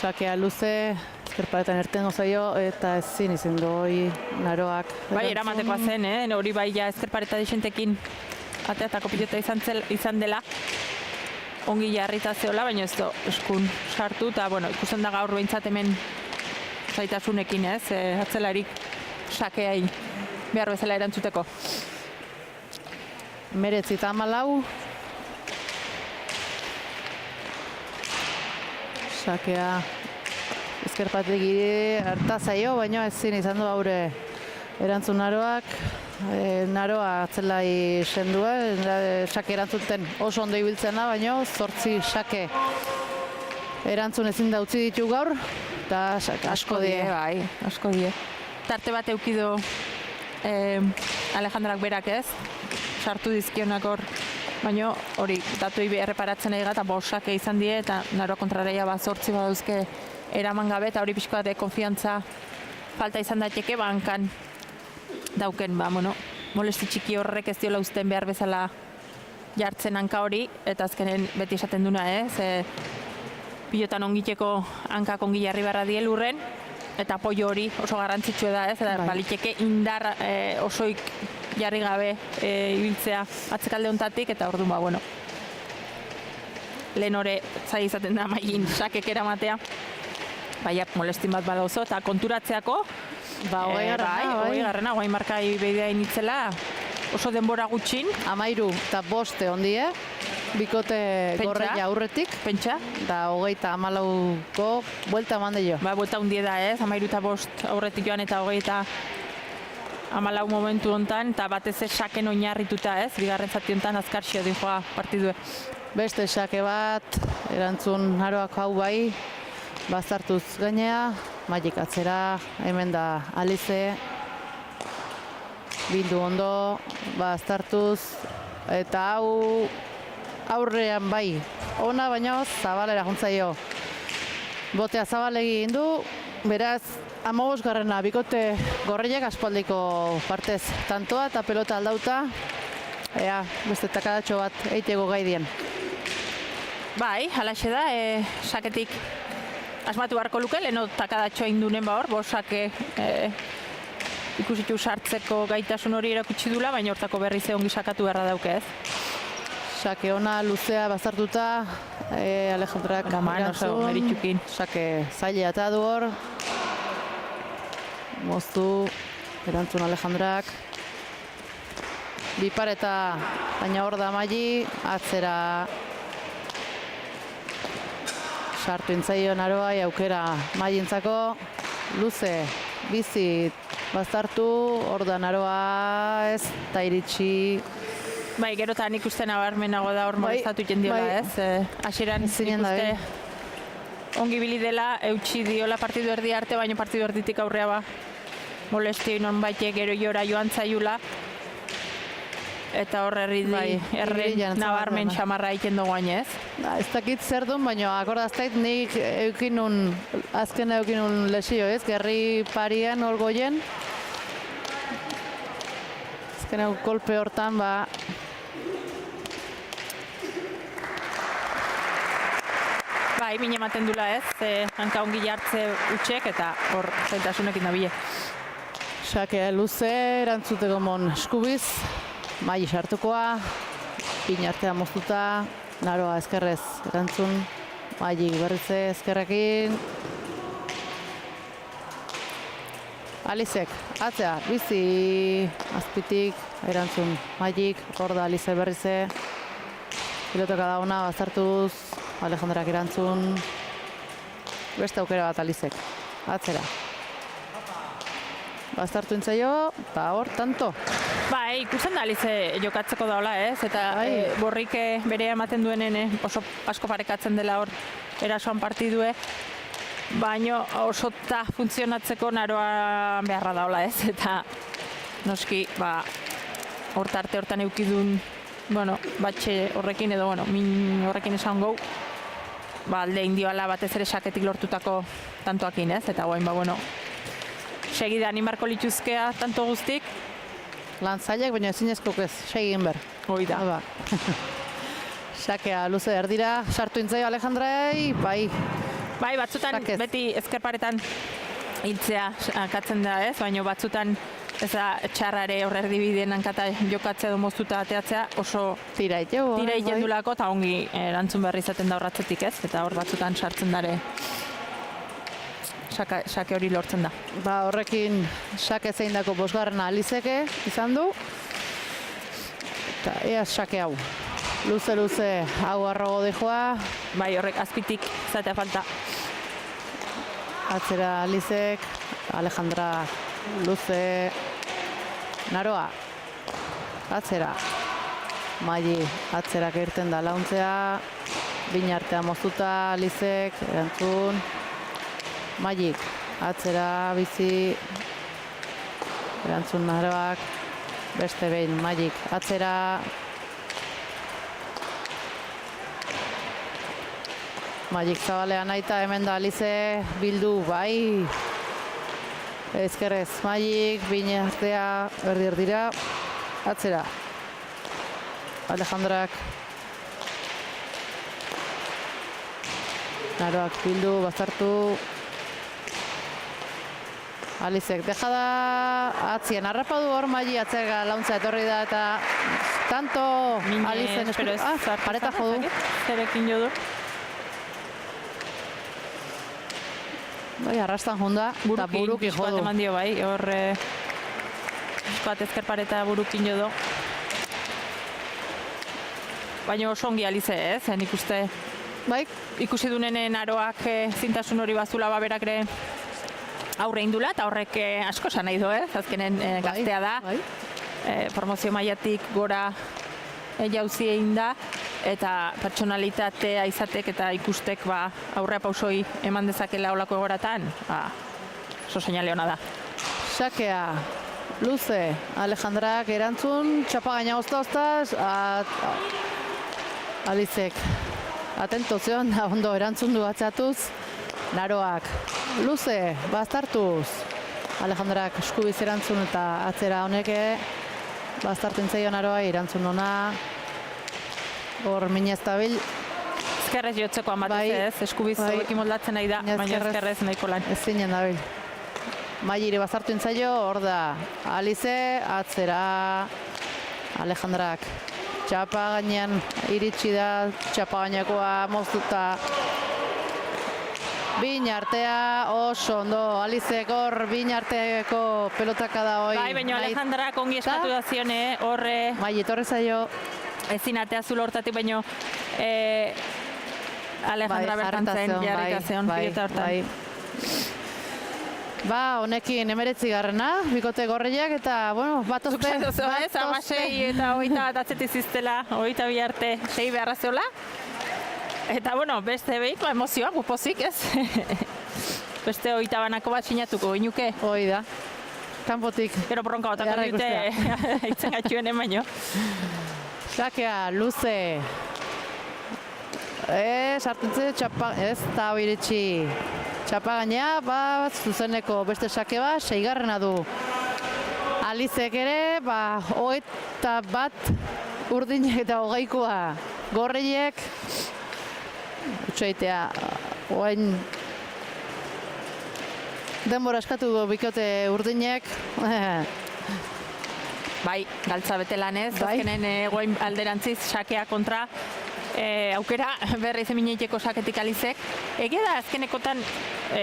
Sakea luze, ezkerparetan erten gozaio, eta ezin izan du hori Naroak. Bai, eramatekoa zen, hori bai ja ezkerpareta disentekin ateatako pilota izan dela. Ongi jarrita zeola, baina ez du eskun sartu, eta ikusten da gaur behintzat hemen zaitasunekin ez, atzelarik sakeai behar bezala erantzuteko. 19 eta 14. Sakea ezkerpatik harta zaio, baina ezin izan du haure erantzun Naroak. Naroa atzelai sendua, sake erantzuten oso ondo ibiltzen da, baina 8 sake erantzun ezin da utzi ditu gaur, eta asko die. Bai, asko die. Tarte bat eukido Alejandrak berak ez, sartu dizkionak hor, baina hori datuei erreparatzen egiga eta sake izan die, eta Naroa kontrareia 8 badauzke eraman gabe, eta hori pixkoa de konfiantza falta izan daiteke, hankan dauken, molesti txiki horrek ez diola uzten behar bezala jartzen hanka hori, eta azkenen beti esaten duna, pilotan ongiteko hankak ongi jarri barra die lurren, eta apoio hori oso garrantzitsua da, eta baliteke indar osoik jarri gabe ibiltzea atzekalde hontatik, eta orduan, ba, bueno, lehen hori zai izaten da mailin sakek eramatea. Baina molestin bat badauzo, eta konturatzeako, Ba, hogei garrana, guain markai behidea initzela, oso denbora gutxin. 13 eta 5 ondie, bikote gorreia aurretik. Pentsa? Da, 34ko buelta eman jo. Ba, buelta hundie da ez, 13 eta 5 aurretik joan eta 34 momentu hontan, eta batez ez saken oinarrituta ez, bigarren zati hontan azkarxio dijoa partidue. Beste sake bat, erantzun aroak hau bai, bazartuz gainea, Magik atzera, hemen da Alize, bildu ondo, bazartuz, eta hau aurrean bai, ona baino zabalera juntzaio. Botea zabalegi egin du, beraz, 15garrena bikote gorriak aspaldiko partez tantoa eta pelota aldauta, ea, beste takadatxo bat eiteko gai dien. Bai, halaxe da, saketik asmatu beharko luke, leheno takadatxoa indunen ba hor, sake ikusitu sartzeko gaitasun hori erakutsi dula, baina hortako berriz ongi sakatu beharra dauke ez. Sake ona, luzea, bazartuta, Alejandrak erantzun, sake zailea eta du hor, moztu, erantzun Alejandrak, bipareta, baina hor da Magi, atzera, sartu intzaio naroa, aukera Magintzako, luze, bizi, bazartu, hor da naroa ez, eta iritsi. Bai, gero eta nik uste nabarmenago da hor molestatu jendiola ez. Hasieran nik uste ongi bili dela, eutxi diola partidu erdi arte, baina partidu erditik aurrea ba molestio non baite gero jora joan zaiula. Eta hor erren nabarmen xamarra egiten dugu ez. Ez dakit zer duen, baina akordaztait nik azken eukinun lesio ez, gerri parian hor goien. Azken kolpe hortan, ba... Bai, mine ematen dula ez, hanka ongi jartze utxek eta hor zaitasunekin nabile. Sake luze, erantzuteko mon eskubiz. Magi sartukoa, pin artea moztuta, naroa ezkerrez erantzun, Magi berrize ezkerrekin. Alizek, atzea, bizi azpitik, erantzun Magik, hor da Alize berrize. Pilotoka da ona, bazartuz, Alejandrak erantzun. Beste aukera bat Alizek, atzera. Bazartu intzaio, eta hor, tanto. Bai, ikusten da Alize jokatzeko daola ez, eta borrik bere ematen duenen oso asko parekatzen dela hor erasoan partidue, baino oso ta funtzionatzeko naroa beharra daola ez, eta noski, ba, hor tarte hortan eukidun, bueno, batxe horrekin edo, bueno, min horrekin esan gau, ba, alde indioala batez ere saketik lortutako tantoakin ez, eta guain, ba, bueno, segida animarko lituzkea tanto guztik, lan zailak, baina ezinezko ez, segin ber. Hoi da. Sakea luze erdira, sartu intzaio Alejandrai, bai. Bai, batzutan beti ezkerparetan hiltzea akatzen da ez, baina batzutan ez da txarrare horre erdibideen hankata jokatzea edo moztuta ateatzea oso tira egiten dulako eta ongi erantzun berri izaten da horratzetik ez, eta hor batzutan sartzen dare sake hori lortzen da. Ba, horrekin sake zein dako 5garrena Alizeke izan du. Eta ea sake hau. Luze hau arrogo dejoa. Bai, horrek azpitik zatea falta. Atzera Alizek, Alejandra luze, naroa. Atzera. Magi atzerak irten da launtzea. Bina artea moztuta, Alizek, erantzun. Magik, atzera, bizi, erantzun naroak, beste behin, Magik, atzera. Magik zabalean aita, hemen da Alize, bildu, bai. Ezkerrez, Magik, bine artea, erdira, atzera. Alejandrak. Naroak bildu, bazartu. Alizek, deja da atzien, harrapadu hor Maji atzerga launtza etorri da eta tanto Alizen espero ez pareta jodu. Zerekin jo du. Bai, arrastan jonda, eta buruki pixka bat jodu. eman dio bai, hor pixka bat ezker pareta burukin jo du. Baina oso ongi Alize, nik uste Bai, ikusi dunenen aroak zintasun hori bazula berak ere aurre indula, eta horrek asko esan nahi du, azkenen gaztea da. Bai. Promozio mailatik gora jauzi egin da, eta pertsonalitatea izatek eta ikustek aurrea pausoi eman dezakela olako egoratan, oso seinale ona da. Sakea, luze, Alejandrak erantzun, txapa gaina ozta-oztaz, Alizek, atento zion, ondo erantzun du atzatuz, Naroak, luze, baztartuz, Alejandrak eskubiz erantzun eta atzera honeke, baztartzen zaio Naroa, erantzun ona, hor minez tabil, Ezkerrez jotzekoan batez ez, eskubiz horrekin moldatzen nahi da, baina ezkerrez nahiko lan. Ez zinen dabil. Maili bazartu intzaio, hor da, Alize, atzera, Alejandrak. Txapa gainean iritsi da, txapa gainekoa moztuta. Bin artea, oso ondo, Alizek hor bin arteako pelotaka da hoi. Bai, baina Alejandrak ongi eskatu da zione, horre... Maili, etorri zaio. Ezin atea zulo hortatik, baina Alejandra bertan zen, jarrita zeon, pilota hortan. Ba, honekin 19garrena, bikote gorriak eta, bueno, batozte. Zuk zaituzu, ez? 6 eta 21 bat atzetik ziztela, 22 arte 6 beharra zeola. Eta, bueno, beste behik, emozioa, gupozik, ez? Beste 20 banako bat sinatuko, inuke. Hoi da, kanpotik. Gero bronka batako dute, haitzen gaituen emaino. Sakea, luze. Sartentze, txapa, ez da hori iritsi. Txapa gainea, zuzeneko beste sake bat, 6garrena du. Alizek ere, 21 urdinek eta 20koa. Gorriek, utxaitea, oain denbora eskatu bikote urdinek. Bai, galtza bete lanez, azkenen goain alderantziz sakea kontra. Aukera berriz emineiteko saketik Alizek. Egia da azkenekotan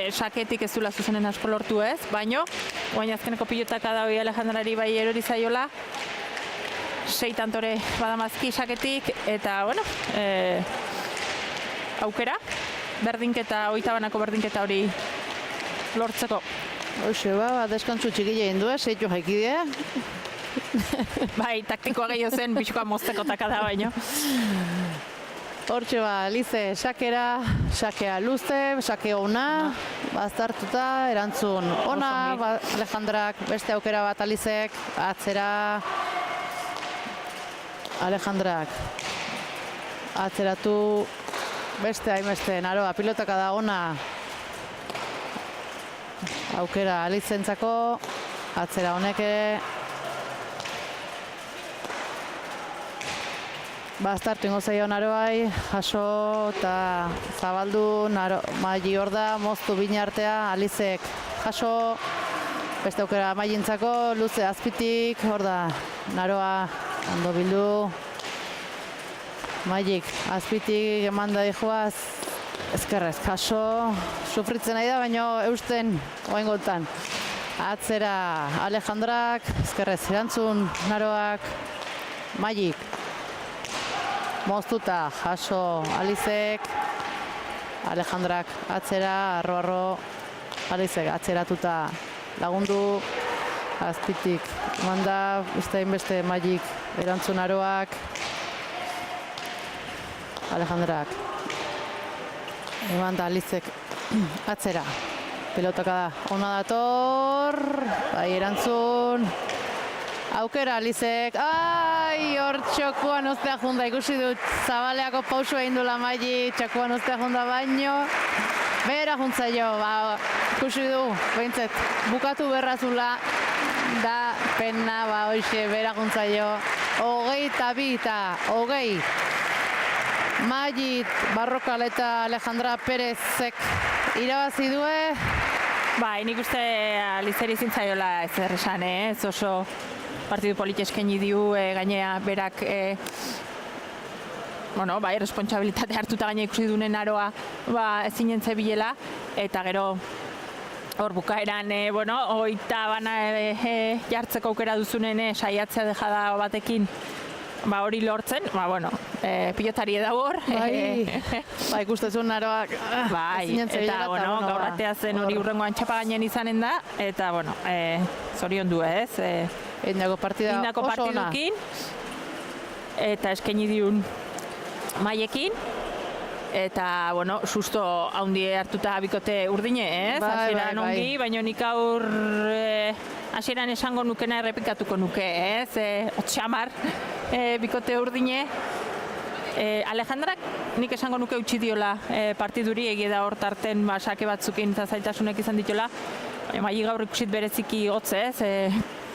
saketik ez dula zuzenen asko lortu ez, baino, guain azkeneko pilotaka da hoi Alejandrari bai erori zaiola. 6 tantore badamazki saketik, eta, bueno, aukera, berdinketa, 20 banako berdinketa hori lortzeko. Hoxe, deskantzu txikile egin du, 6 jaikidea. Bai, taktikoa gehiago zen, pixkoa mozteko takada baino. Hortxe Alize, sakera, sakea luze, sake ona, baztartuta, erantzun ona, Alejandrak, beste aukera bat Alizek, atzera, Alejandrak, atzeratu, beste hainbeste, Naroa, pilotaka da ona, aukera Alizentzako, atzera honeke, Baztartu ingo zaio Naroai, jaso eta zabaldu, Maili hor da, moztu bine artea, Alizek jaso, beste aukera Mailintzako, luze azpitik, hor da, Naroa, ondo bildu, Mailik azpitik eman da dijoaz, ezkerrez, jaso, sufritzen nahi da, baina eusten oaingotan. Atzera Alejandrak, ezkerrez, erantzun, Naroak, Mailik. Moztuta, jaso, Alizek, Alejandrak atzera, arro, Alizek atzeratuta lagundu, azpitik manda, beste Mailik erantzun Naroak, Alejandrak, manda Alizek atzera, pelotaka da, ona dator, bai erantzun, aukera Alizek, hor txokuan oztea junda, ikusi dut Zabaleako pausu egin dula Maili, txokuan oztea junda baino, behera juntzaio, ikusi du, behintzet, bukatu berrazula, da pena, hoxe, behera juntzaio, 22 eta 20. Maili Barrokal eta Alejandra Perezek irabazi due, Bai, nik uste Alizeri zintzaiola ez erresan, ez oso partidu polit eskaini diu, gainea berak bueno, bai, responsabilitate hartuta gaina ikusi dunen aroa ezinen zebilela, eta gero hor bukaeran, bueno, oita bana jartzeko aukera duzunen saiatzea dejada batekin hori lortzen, bueno, pilotari edago hor. Bai, ikustezun aroak ezinen zebilela. Eta, bueno, gaur atea zen hori urrengoan txapa gainen izanen da, eta, bueno, zorion du ez. Indako partida oso ona. Eta eskaini diun maiekin, eta, bueno, susto haundi hartuta bikote urdine, ez? Hasieran ongi, baina nik aur hasieran esango nukena errepikatuko nuke, ez? Otxamar bikote urdine. Alejandrak nik esango nuke utzi diola partiduri, egia da hor tarten sake batzukin eta zailtasunek izan dituela. Maili gaur ikusit bereziki hotze, ez?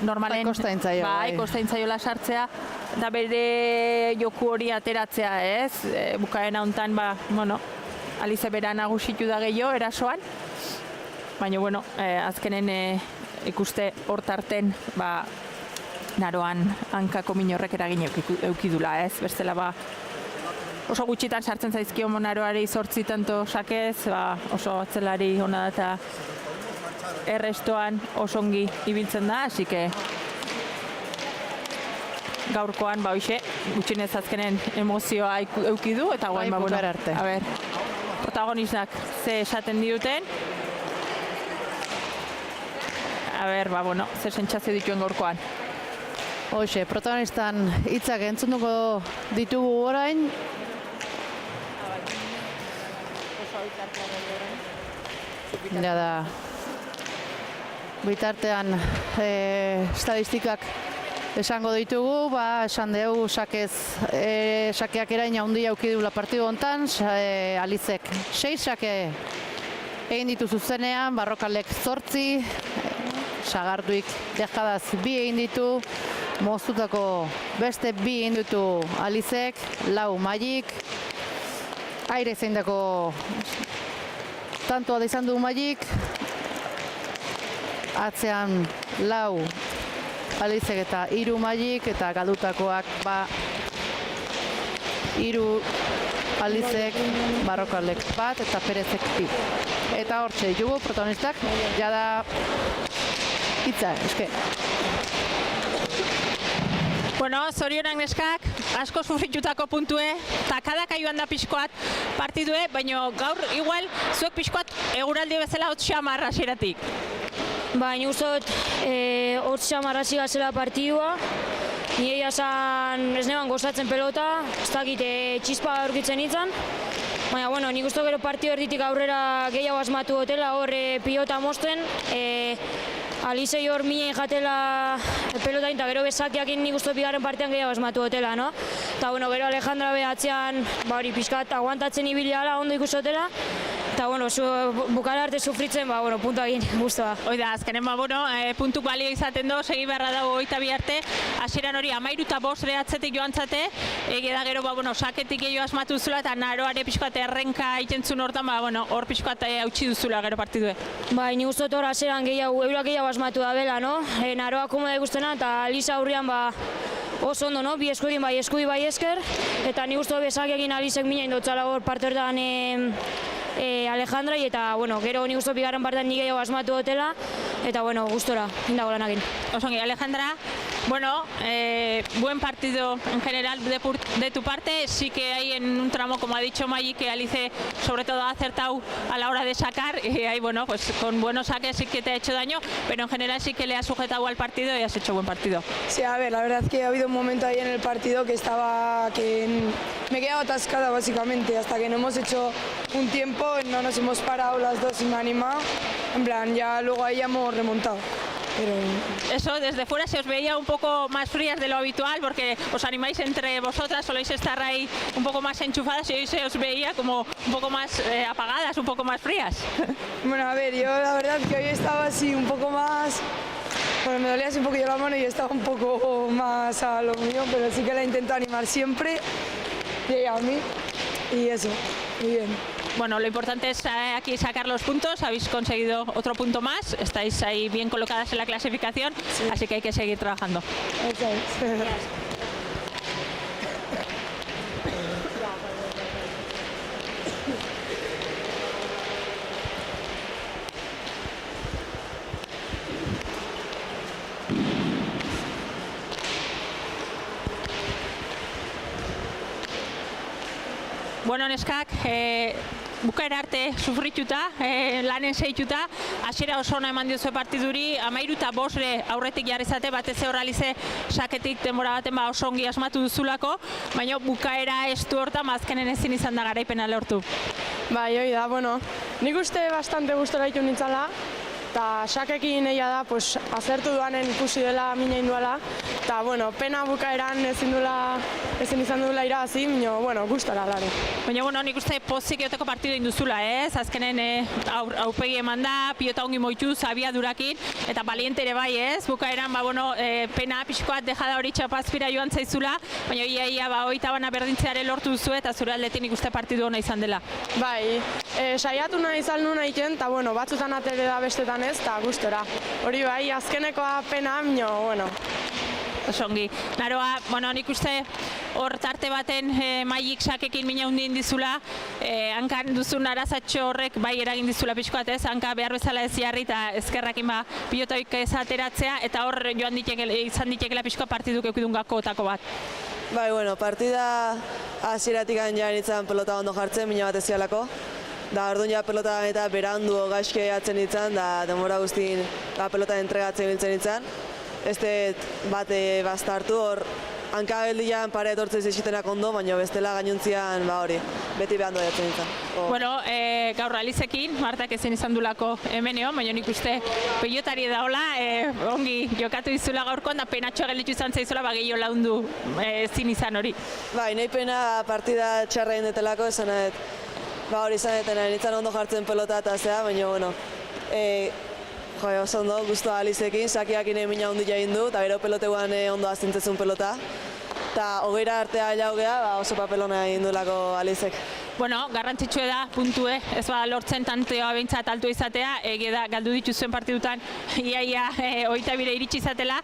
Normalen kostaintzaiola sartzea, eta bere joku hori ateratzea, ez? Bukaena hontan, bueno, Alize bera nagusitu da gehiago erasoan, baina, bueno, azkenen ikuste hor tarten, naroan hankako minorrek eragin eukidula, ez? Bestela, oso gutxitan sartzen zaizkio naroari 8 tanto sakez, oso atzelari hona da eta errestoan osongi ibiltzen da, así que gaurkoan hoxe gutxinez azkenen emozioa eukidu eta guain bueno, a ber, protagonistak ze esaten diuten, a ber, bueno, ze sentsazio dituen gaurkoan. Hoxe, protagonistan hitzak entzunduko ditugu orain. Ja da, bitartean estadistikak esango ditugu, esan dugu sakeak eraina handia aukidula partidu hontan, Alizek 6 sake egin ditu zuzenean, Barrokalek 8, Sagarduik dejadaz 2 egin ditu, moztutako beste 2 egin ditu Alizek, 4 Magik, aire zeindako tantoa da izan du Magik, atzean 4 Alizek eta 3 Magik, eta galdutakoak 3 Alizek, Barrokalek 1 eta Perezek 2. Eta hortxe ditugu protagonistak, jada hitza, eske. Bueno, zorionak neskak, asko sufritutako puntue, takadak joan da pixkoat partidue, baina gaur igual zuek pixkoat eguraldi bezala hotz xamar hasieratik. Nik uste dut hotz xamar hasi gazela partidua, nire jasan ez neban gozatzen pelota, ez dakit txispa aurkitzen nintzen, baina bueno, nik uste gero partidu erditik aurrera gehiago asmatu dutela, hor pilota mosten, Alizei hor minen jatela pelotain, eta gero bezakiakin nik uste bigarren partean gehiago asmatu dutela, no? Eta bueno, gero Alejandra behatzean, hori pixkat aguantatzen ibileala ondo ikustotela, eta bueno, bukara arte sufritzen, bueno, puntua egin, guztua. Oida, azkenen, bueno, puntuk balio izaten do, segi beharra dago 22 arte, hasieran hori 13 eta 5 rehatzetik joan zate, egia da gero, bueno, saketik gehiago asmatu duzula, eta naroare pixkat errenka itentzun hortan, bueno, hor pixkat hautsi duzula gero partidue. Nik uste dut hor hasieran gehiago, eurak gehiago asmatu da bela, no? Naroa komoda ikustena, eta Aliza aurrian, oso ondo, no? Bi eskudin bai eskudi bai esker, eta nik uste dut bezakiakin Alizek minen dotzala hor parte horretan Alejandrai, eta, bueno, gero nik uste bigarren partean nik gehiago asmatu dutela, eta, bueno, gustora, indago lanakin. Osongi, Alejandra, bueno, buen partido en general de tu parte, sí que hay en un tramo, como ha dicho Maggi, que Alice sobre todo ha acertado a la hora de sacar, y ahí, bueno, pues con buenos saques sí que te ha hecho daño, pero en general sí que le has sujetado al partido y has hecho buen partido. Sí, a ver, la verdad es que ha habido un momento ahí en el partido que me quedaba atascada básicamente, hasta que no hemos hecho un tiempo, no nos hemos parado las dos y me ha animado, en plan, ya luego ahí ya hemos remontado. Pero... Eso, desde fuera se os veía un poco más frías de lo habitual, porque os animáis entre vosotras, soléis estar ahí un poco más enchufadas, y hoy se os veía como un poco más apagadas, un poco más frías. Bueno, a ver, yo la verdad que hoy estaba así un poco más... Bueno, me dolía así un poquillo la mano y estaba un poco más a lo mío, pero sí que la intento animar siempre, y a mí, y eso. muy bien. Bueno, lo importante es aquí sacar los puntos. Habéis conseguido otro punto más. Estáis ahí bien colocadas en la clasificación, así que hay que seguir trabajando. Eso es. Bueno, neskak, bukaera arte sufrituta, lanen seituta, hasiera oso ona eman diozue partiduri, 13-5 aurretik jarri zate, batez horralize saketik denbora baten oso ongi asmatu duzulako, baina bukaera estu hortan azkenen ezin izan da garaipena lortu. Bai, hoi da, bueno, nik uste bastante gustora ditu nintzala, eta sakekin egia da, pues, azertu duanen ikusi dela mina induela, eta, bueno, pena bukaeran ezin izan duela irabazi, baina, bueno, gustora lare. Baina, bueno, nik uste pozik eoteko partido induzula, ez? Azkenen aurpegi eman da, pilota ongi moitu, abiadurakin, eta baliente ere bai, ez? Bukaeran, bueno, pena pixkoat dejada hori txapazpira joan zaizula, baina ia, hogeita bana berdintzeare lortu duzu, eta zure aldetik nik uste partidu ona izan dela. Bai, saiatu nahi izan nuen egiten, eta, bueno, batzutan atere da bestetan ez, eta gustora. Hori bai, azkenekoa pena, baina, bueno. Osongi. Naroa, bueno, nik uste hor tarte baten maillik sakekin mina hundin dizula, hankan duzun arazatxo horrek bai eragin dizula pixkoat ez, hanka behar bezala ez jarri eta ezkerrakin pilotoik ez ateratzea, eta hor joan izan ditekela pixkoa partiduk eukidun gakootako bat. Bai, bueno, partida hasieratik ja nintzen pelota ondo jartzen, mina bat ezialako. Da, orduan ja pelota eta berandu gaizke atzen nintzen, da denbora guztin pelota entregatzen nintzen nintzen. Ez bate bastartu hor, hanka geldian pare etortzen zizitenak ondo, baina bestela gainuntzian hori, beti behandu jatzen nintzen. Bueno, gaur Alizekin, Martak ezin izan dulako hemeneo, baina nik uste pilotari daola, ongi jokatu dizula gaurkoan, da penatxoa gelditu izan zaizula, gehiago laundu ezin izan hori. Bai, nahi pena partida txarra indetelako, esan hori izan etena, nintzen ondo jartzen pelota eta zea, baina, bueno, oso ondo, guztua Alizekin, sakiakin mina hundi jain du, eta gero peloteuan ondo azintzezun pelota. Eta hogeira artea jaugea, oso papelona egin duelako Alizek. Bueno, garrantzitsua da, puntue, ez bada lortzen tanteoa behintzat altu izatea, egia da, galdu dituzuen partidutan, iaia, hogeita bire iritsi izatela,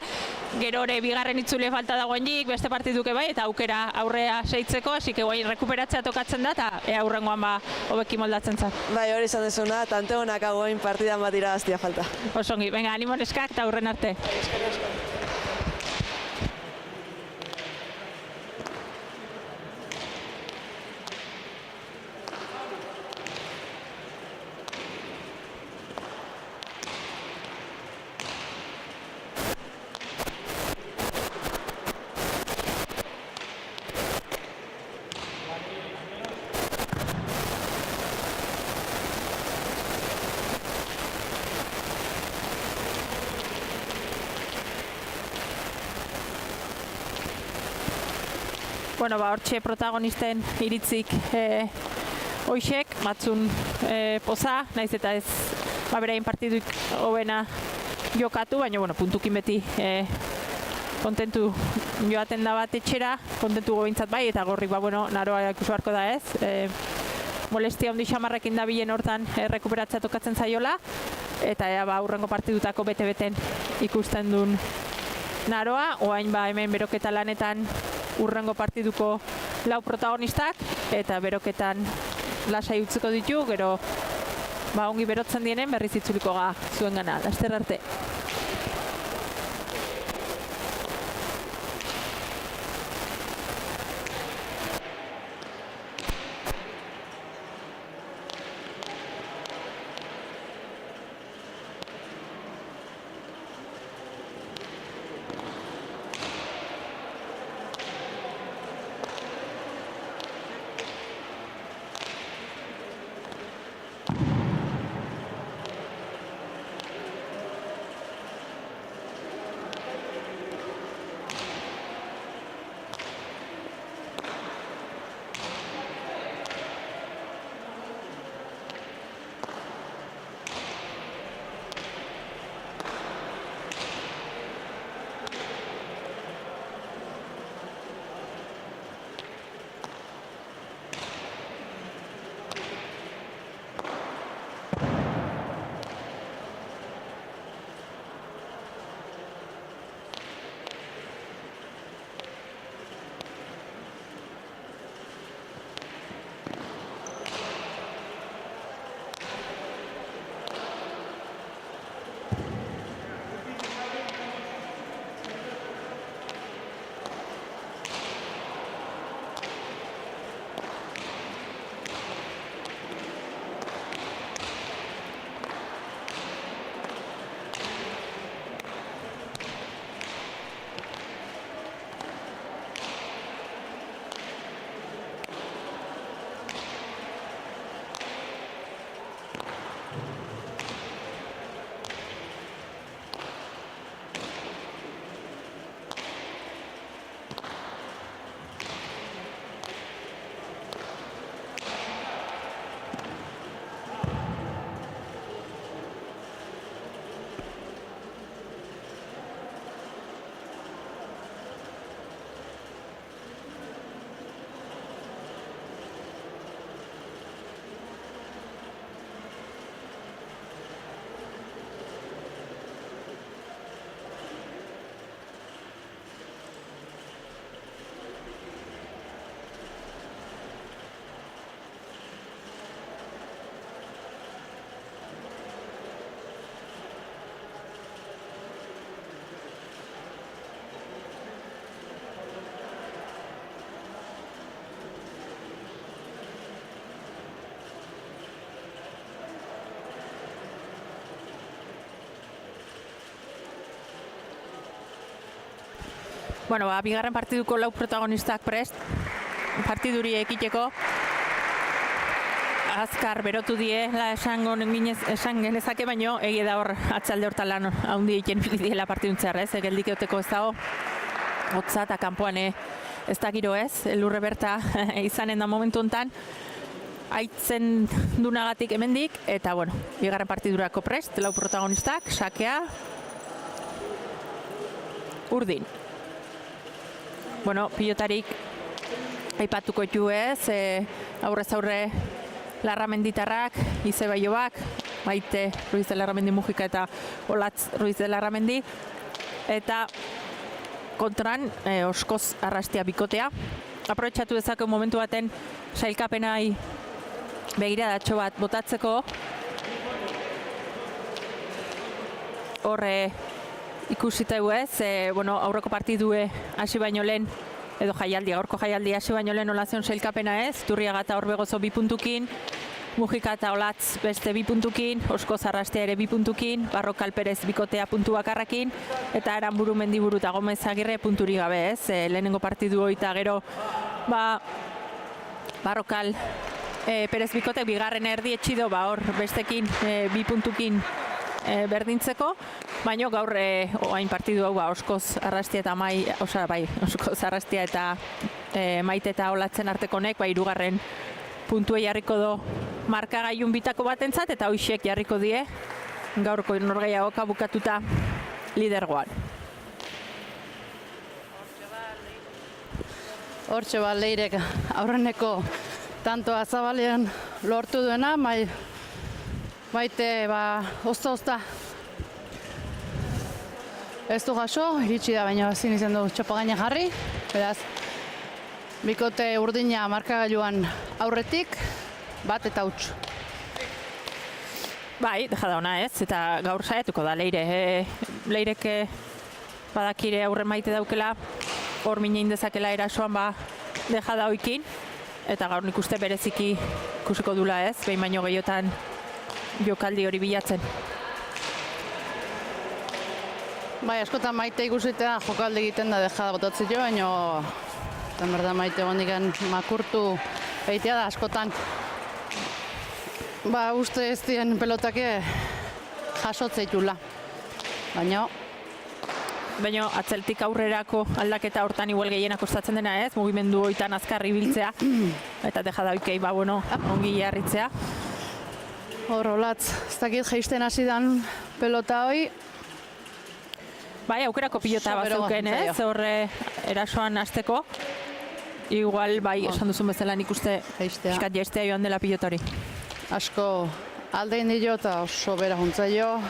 gero ere bigarren itzule falta dagoenik, beste partiduke bai, eta aukera aurrea seitzeko, hasi que guain rekuperatzea tokatzen da, eta aurrengoan hobeki moldatzen zen. Bai, hori izan dezuna, tante honak hagoen partidan bat irabaztia falta. Osongi, venga, animo neskak eta aurren arte. Bueno, hortxe protagonisten iritzik hoixek, batzun poza, naiz eta ez berain partiduik hobena jokatu, baina puntukin beti kontentu joaten da bat etxera, kontentu gobeintzat bai, eta gorrik naroa ikusi beharko da ez. Molestia handi xamarrekin dabilen hortan rekuperatzea tokatzen zaiola, eta hurrengo partidutako bete-beten ikusten duen naroa, oain hemen beroketa lanetan urrengo partiduko 4 protagonistak, eta beroketan lasai utziko ditu, gero ongi berotzen dienen berriz itzuliko zuen gana. Laster arte. Bueno, bigarren partiduko 4 protagonistak prest, partiduri ekiteko. Azkar berotu die, esan genezake, baino egia da hor atzalde hortan lan haundi egiten diela partiduntzear, ez? Geldikeoteko ez dago, hotza eta kanpoan ez da giro ez, lurre berta izanen da momentu honetan, aitzen dunagatik hemendik, eta bueno, bigarren partidurako prest, 4 protagonistak, sakea, urdin. Bueno, pilotarik aipatuko ju ez, aurrez aurre Larramenditarrak, Izeba Jobak, Maite Ruiz de Larramendi Mujika eta Olatz Ruiz de Larramendi, eta kontran Oskoz Arrastia bikotea. Aprobetxatu dezake momentu baten sailkapenai begiradatxo bat botatzeko. Horre ikusita ez, bueno, aurreko partidue hasi baino lehen, edo jaialdia, gaurko jaialdia hasi baino lehen olazion sailkapena ez, Turriaga eta Orbegozo 2 puntukin, Mujika eta Olatz beste 2 puntukin, Oskoz Arrastia ere 2 puntukin, Barrokal Perez bikotea puntu bakarrakin, eta Aranburu Mendiburu eta Gomez Agirre punturi gabe ez, lehenengo partidu hori eta gero, Barrokal Perez bikotek bigarren erdi etxido, hor bestekin 2 puntukin berdintzeko, baino gaur oain partidu hau Oskoz Arrastia eta Oskoz Arrastia eta Maite eta Olatzen artekonek, hirugarren puntuei jarriko do markagailun bitako batentzat, eta hoixek jarriko die gaurko norgehiagoka bukatuta lidergoan. Hortxe Leirek aurreneko tantoa Zabalean lortu duena, Maite ozta ez du jaso, iritsi da, baina ezin izan du txapagaina jarri, beraz, bikote urdina markagailuan aurretik, bat eta huts. Bai, deja da ona ez, eta gaur saiatuko da Leire. Leirek badakire aurre Maite daukela, hor minein dezakela erasoan deja da oikin, eta gaur nik uste bereziki ikusiko dula ez, behin baino gehiotan jokaldi hori bilatzen. Bai, askotan Maite ikusitea jokaldi egiten da deja da botatzen jo, baina eta berda Maite gondikan makurtu behitea da askotan. Uste ez dien pelotake jasotzeitula. Baina atzeltik aurrerako aldaketa hortan igual gehienak kostatzen dena ez, mugimendu hoitan azkar ibiltzea, eta deja da oikei ongi jarritzea. Hor, Olatz, ez dakit jaisten hasi dan pelota hoi. Bai, aukerako pilota bazeuken ez, horre erasoan hasteko. Igual, esan duzun bezala nik uste piskat jaistea joan dela pilota hori. Asko aldein dio eta oso bera juntzaio.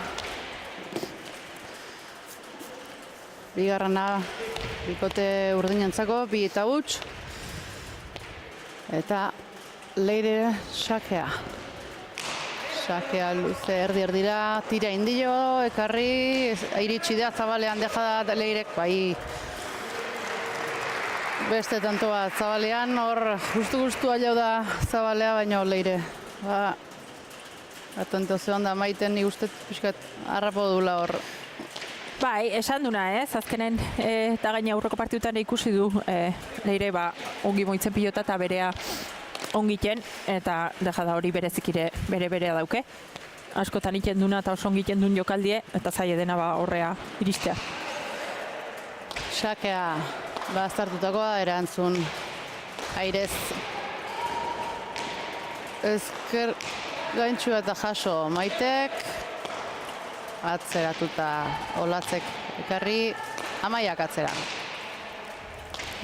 Bigarrena bikote urdinantzako, 2 eta huts. Eta Leire sakea. Sakea luze erdi-erdira, tira indio, ekarri, iritsi da Zabalean deja da Leirek, beste tanto bat Zabalean, hor gustu alau da Zabalea, baina Leire. Atento zeon da Maiten nik uste pixkat harrapo dula hor. Bai, esan duna ez, azkenen eta gaina aurreko partidutan ikusi du Leire ongi moitzen pilota eta berea ongiten, eta deja da hori berezikire berea dauke. Askotan iten duna eta oso ongiten duen jokaldie, eta zaila dena horrea iristea. Sakea bazartutakoa erantzun airez ezker gaintxua eta jaso Maitek, atzeratuta Olatzek ekarri, Amaiak atzera.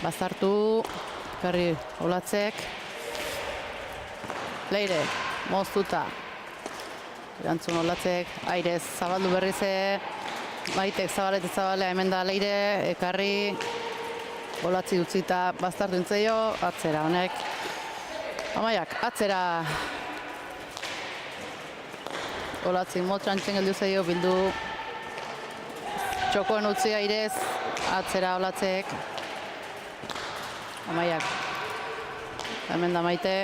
Bazartu, ekarri Olatzek, Leire, moztuta. Erantzun Olatzek, airez zabaldu berrize, Maitek zabalea hemen da Leire, ekarri, Olatzi dutzita bazartu intzeio, atzera honek. Amaiak, atzera. Olatzi motrantzen geldu zeio, bildu. Txokoen utzi airez, atzera Olatzek. Amaiak. Hemen da Maite.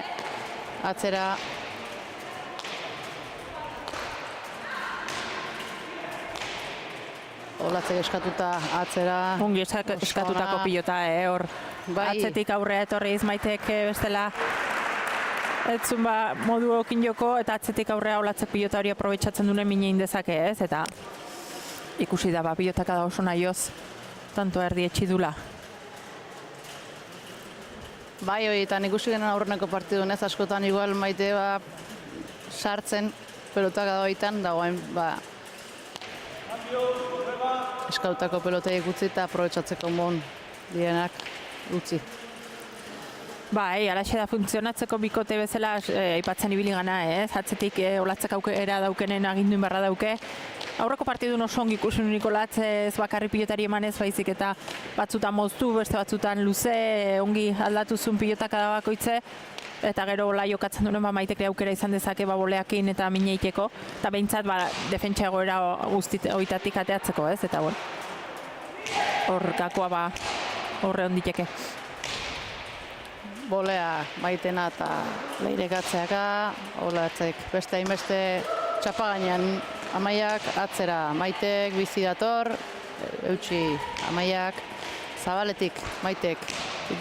Atzera. Olatzek eskatuta atzera. Ongi eskatutako pilota, hor. Bai. Atzetik aurrea etorri Maitek bestela. Etzun modu okin joko, eta atzetik aurrea Olatzek pilota hori aprobetxatzen duen minein dezake, ez? Eta ikusi da, pilotaka da oso nahioz, tanto erdi etxidula. Bai, horietan ikusi genuen aurreneko partidun ez, askotan igual Maite sartzen pelotaka doaitan, dagoen eskautako pelotaiek utzi eta aprobetxatzeko mon dienak utzi. Bai, alaxe da funtzionatzeko bikote bezala aipatzen ibili gana, ez? Atzetik Olatzek aukera daukenen aginduin barra dauke. Aurreko partidun oso ongi ikusi Olatz ez bakarri pilotari emanez baizik eta batzutan moztu, beste batzutan luze, ongi aldatu zuen pilotaka da bakoitze. Eta gero hola jokatzen duen Maitek aukera izan dezake boleakin eta mineiteko. Eta behintzat defentsa egoera oitatik ateatzeko, ez? Eta hor gakoa horre onditeke. Bolea Maitena eta Leirek atzeaka, Olatzek beste hainbeste txapa gainean Amaiak atzera Maitek bizi dator, eutxi Amaiak, Zabaletik Maitek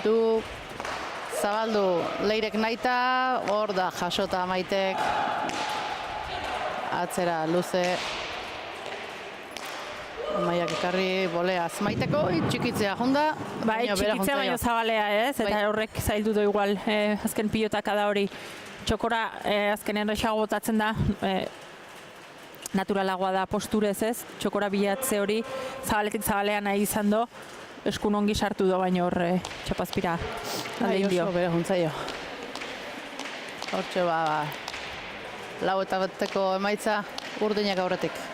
du, zabaldu Leirek naita, hor da jasota Maitek, atzera luze, Amaiak ekarri boleaz Maiteko, txikitzea jonda. Bai, txikitzea baino zabalea ez, eta horrek zaildu du igual, azken pilotaka da hori. Txokora azkenen rexago botatzen da, naturalagoa da posturez ez, txokora bilatze hori, zabaletik zabalean nahi izan do, eskun ongi sartu do, baino hor txapazpira aldein dio. Oso bere juntzaio. Hortxe lau eta bateko emaitza urdinak aurretik.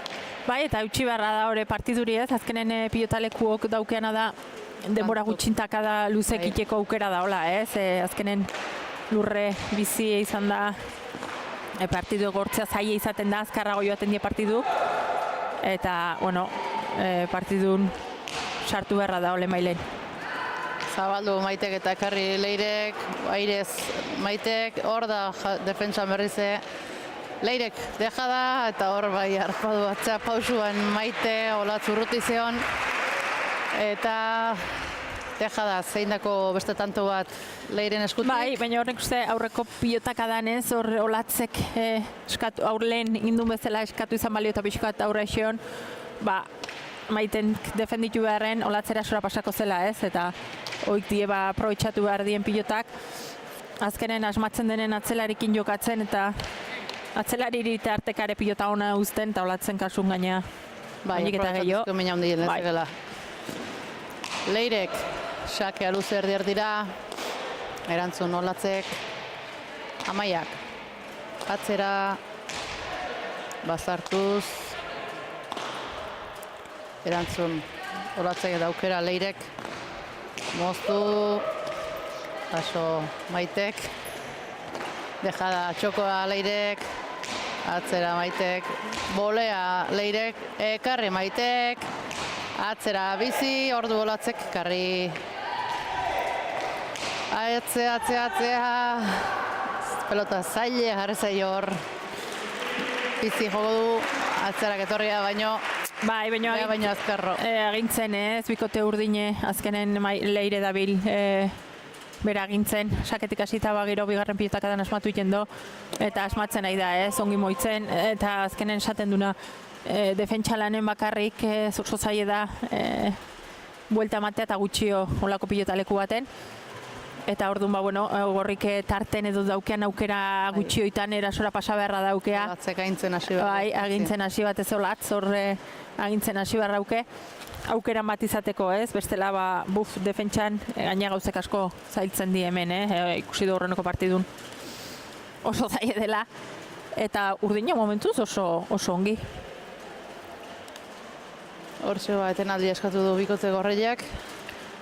Bai, eta eutxi beharra da hori partiduri ez, azkenen pilotalekuok daukeana da, denbora gutxintaka da luzekiteko aukera da, hola ez, azkenen lurre bizi izan da, partidu gortzea zaila izaten da, azkarrago joaten die partidu, eta, partidun sartu beharra da, ole mailen. Zabaldu Maitek eta ekarri Leirek, airez Maitek, hor da defentsan berrize, Leirek deja da, eta hor bai arpadu batzea pausuan Maite, Olatz urruti zeon, eta deja da, zeindako beste tanto bat Leiren eskutik. Bai, baina horrek uste aurreko pilotaka danez, hor Olatzek aurleen indun bezala eskatu izan balio eta pixkat aurre esion, Maiten defenditu beharren Olatzera sora pasako zela ez, eta oik die aprobetxatu behar dien pilotak, azkenen asmatzen denen atzelarikin jokatzen, eta atzelariri artekare pilota ona uzten, eta Olatzen kasun gaina. Bai, aprobetxatuzko mina hondien lezakela. Leirek, xakea luze erdi-erdira, erantzun Olatzek, Amaiak, atzera, bazartuz, erantzun Olatzek eta aukera Leirek, moztu, paso Maitek, dejada txokoa Leirek, atzera Maitek, bolea Leirek, ekarri Maitek, atzera bizi, ordu Olatzek, karri atzea, pelota zaile, jarri zailo hor, bizi joko du, atzerak etorria baino, baino azkarro. Agintzen ez, bikote urdine, azkenen Leire dabil bera agintzen, saketik hasita gero bigarren pilotakadan asmatu iten do, eta asmatzen nahi da ez, ongi moitzen, eta azkenen esaten duna, defentsa lanen bakarrik oso zaile da buelta matea eta gutxio olako pilotaleku baten. Eta orduan gorrik tarten edo daukean aukera gutxioitan erasora pasa beharra daukea. Olatzek agintzen hasi behar. Bai, agintzen hasi bat ez Olatz, horre agintzen hasi behar dauke. Aukeran bat izateko ez, bestela defentsan gaina gauzek asko zailtzen di hemen, ikusi du horreneko partidun oso zaile dela. Eta urdina momentuz oso ongi. Hortxe etenaldi eskatu du bikote gorreiak.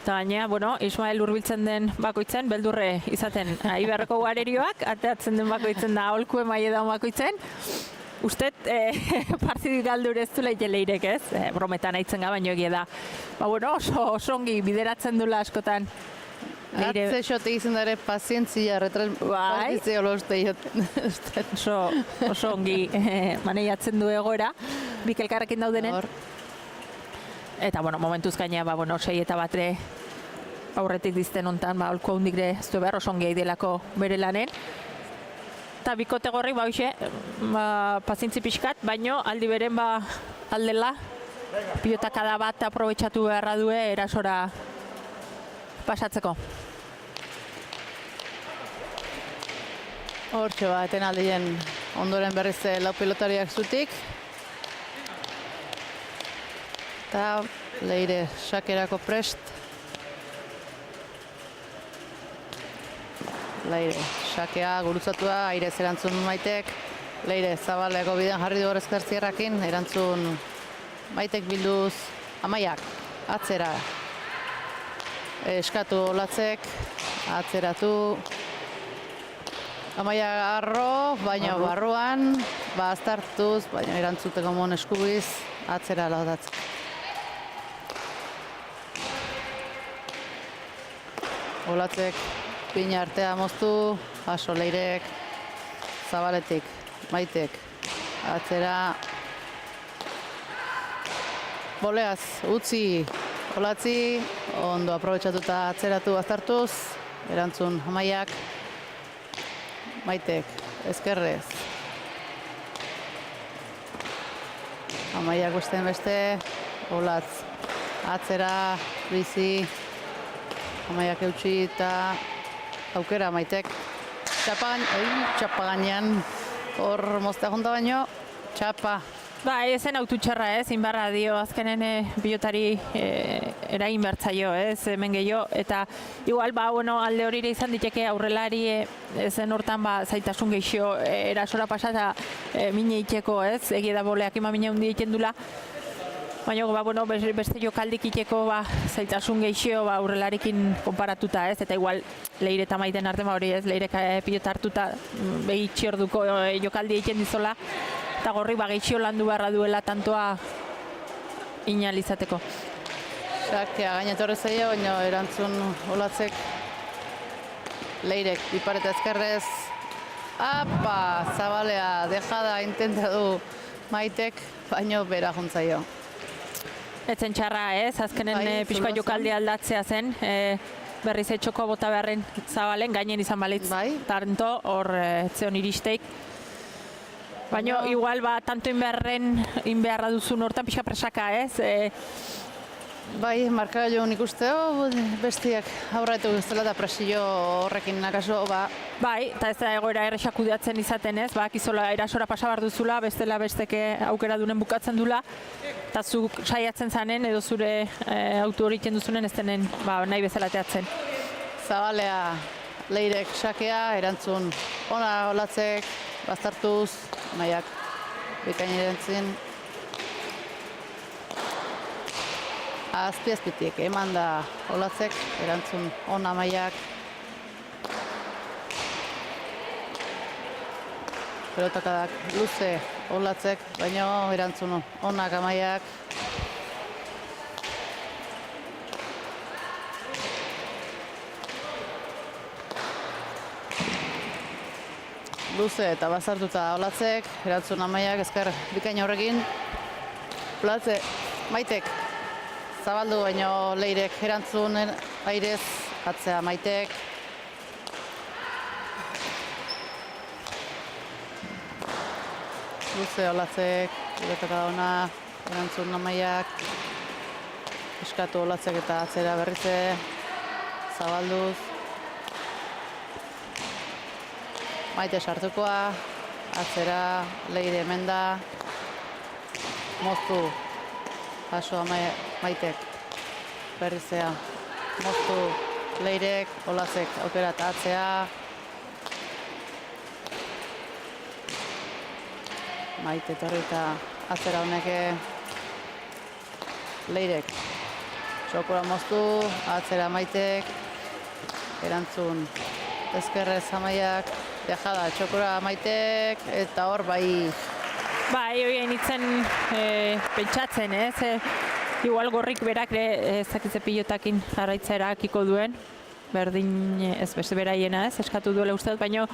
Eta gaina, Ismael hurbiltzen den bakoitzen, beldurre izaten Iberreko guarerioak, ateatzen den bakoitzen da aholku emaile da bakoitzen. Ustet, partidu galdur ez du leite Leirek ez, brometan aitzen baino egia da. Oso ongi bideratzen dula askotan. Atze xote izan dara pazientzia, retranspartitzea olozte joten. Oso ongi maneiatzen du egoera, bikelkarrekin daudenen. Eta, bueno, momentuz gaina, sei eta batre aurretik dizten hontan, holko hundik ere ez du behar oso ongi delako bere lanen. Eta bikote gorri, pazintzi pixkat, baino aldi beren aldela, pilotakada bat aprobetxatu beharra due erasora pasatzeko. Hortxe eten aldien ondoren berriz lau pilotariak zutik. Eta Leire sakerako prest. Leire sakea gurutzatua, airez erantzun Maitek. Leire zabaleko bidean jarri du horrezkertzierrakin, erantzun Maitek bilduz Amaiak, atzera. Eskatu Olatzek, atzeratu. Amaia arro, baina barruan, aztartuz, baina erantzuteko mon eskubiz, atzera laudatzek. Olatzek pina artea moztu, Aso Leirek, Zabaletik, Maitek, atzera. Boleaz, utzi, Olatzi, ondo aprobetxatuta atzeratu aztartuz, erantzun Amaiak, Maitek, ezkerrez. Amaiak beste, Olatz, atzera, bizi, Amaiak eutxi eta aukera Maitek. Txapa gainean, hor moztea junta baino, txapa. Ezen autu txarra, inbarra dio, azkenen pilotari eragin bertzaio, hemen gehiago, eta igual, alde hori izan diteke aurrelari ezen hortan zaitasun gehiago erasora pasata mine iteko, egia da boleak ima mine hundi egiten dula, baina, beste jokaldik iteko zaitasun gehiago aurrelarikin konparatuta, eta igual Leire eta Maiten artean hori, Leirek pilota hartuta behitxi orduko jokaldi egiten dizola, eta gorri gehiago landu beharra duela tantoa inalizateko. Sakea gainetorre zaio, baina erantzun Olatzek. Leirek, ipareta ezkerrez. Apa, Zabalea, dejada, intenta du Maitek, baino bera juntzaio. Etzen txarra, azkenen pixka jokaldi aldatzea zen, berriz etxoko bota beharren Zabalen, gainen izan balitz, tanto, hor etzeon iristeik. Baina, igual, tanto inbeharra duzun hortan pixka presaka, Markagailu nik usteo, bestiak aurretu guztela eta presio horrekin nakaso, eta ez da egoera errexak kudeatzen izaten, kizola erasora pasabar duzula, bestela besteke aukera dunen bukatzen dula, eta zuk saiatzen zanen, edo zure autu hori iten duzunen ez denen nahi bezala teatzen. Zabalea, Leirek sakea, erantzun ona Olatzek, baztartuz, Maiak bikain erantzin. Azpiazpitik, eman da Olatzek, erantzun ona Maiak. Pelotakadak luze Olatzek, baina erantzun onak Amaiak. Luze eta bazartuta Olatzek, erantzun Amaiak, ezker bikain horrekin. Olatze, Maitek, zabaldu baino Leirek erantzun airez, atzea Maitek. Luze Olatzek, guretaka ona, erantzun Amaiak. Eskatu Olatzek eta atzera berrize, zabalduz. Maite sartukoa, atzera, Leire hemen da. Moztu, Aso Maitek, berrizea. Moztu, Leirek, Olatzek, aukera eta atzea. Maite torri eta atzera honeke. Leirek, txokura moztu, atzera Maitek. Erantzun, ezkerrez Amaiak. Dejada, txokura Maitek, eta hor horien itzen pentsatzen, igual gorrik berak ezakitze pilotakin jarraitza erakiko duen, berdin ez beste beraiena eskatu duela uste dut, baina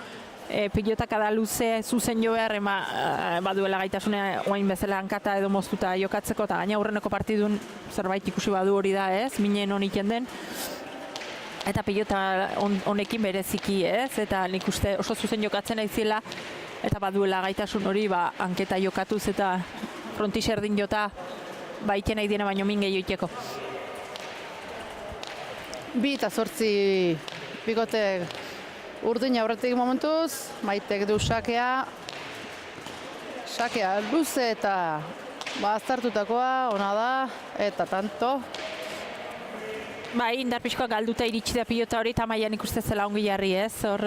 pilotakada luze zuzen jo behar, baduela gaitasuna oain bezala hankata edo moztuta jokatzeko, eta gaina aurreneko partidun zerbait ikusi badu hori da, ez? Minen honik den. Eta pilota honekin bereziki, ez? Eta nik uste oso zuzen jokatzen aizela, eta baduela gaitasun hori, hanketa jokatuz eta frontixerdin jota, iten nahi diena baino min gehiago iteko. 2 eta 8 bikote urdin aurretik momentuz, Maitek du sakea luze eta aztertutakoa, ona da, eta tanto. Indar pixkoa galduta iritsi da pilota hori, eta Maian ikuste zela ongi jarri, ez? Hor,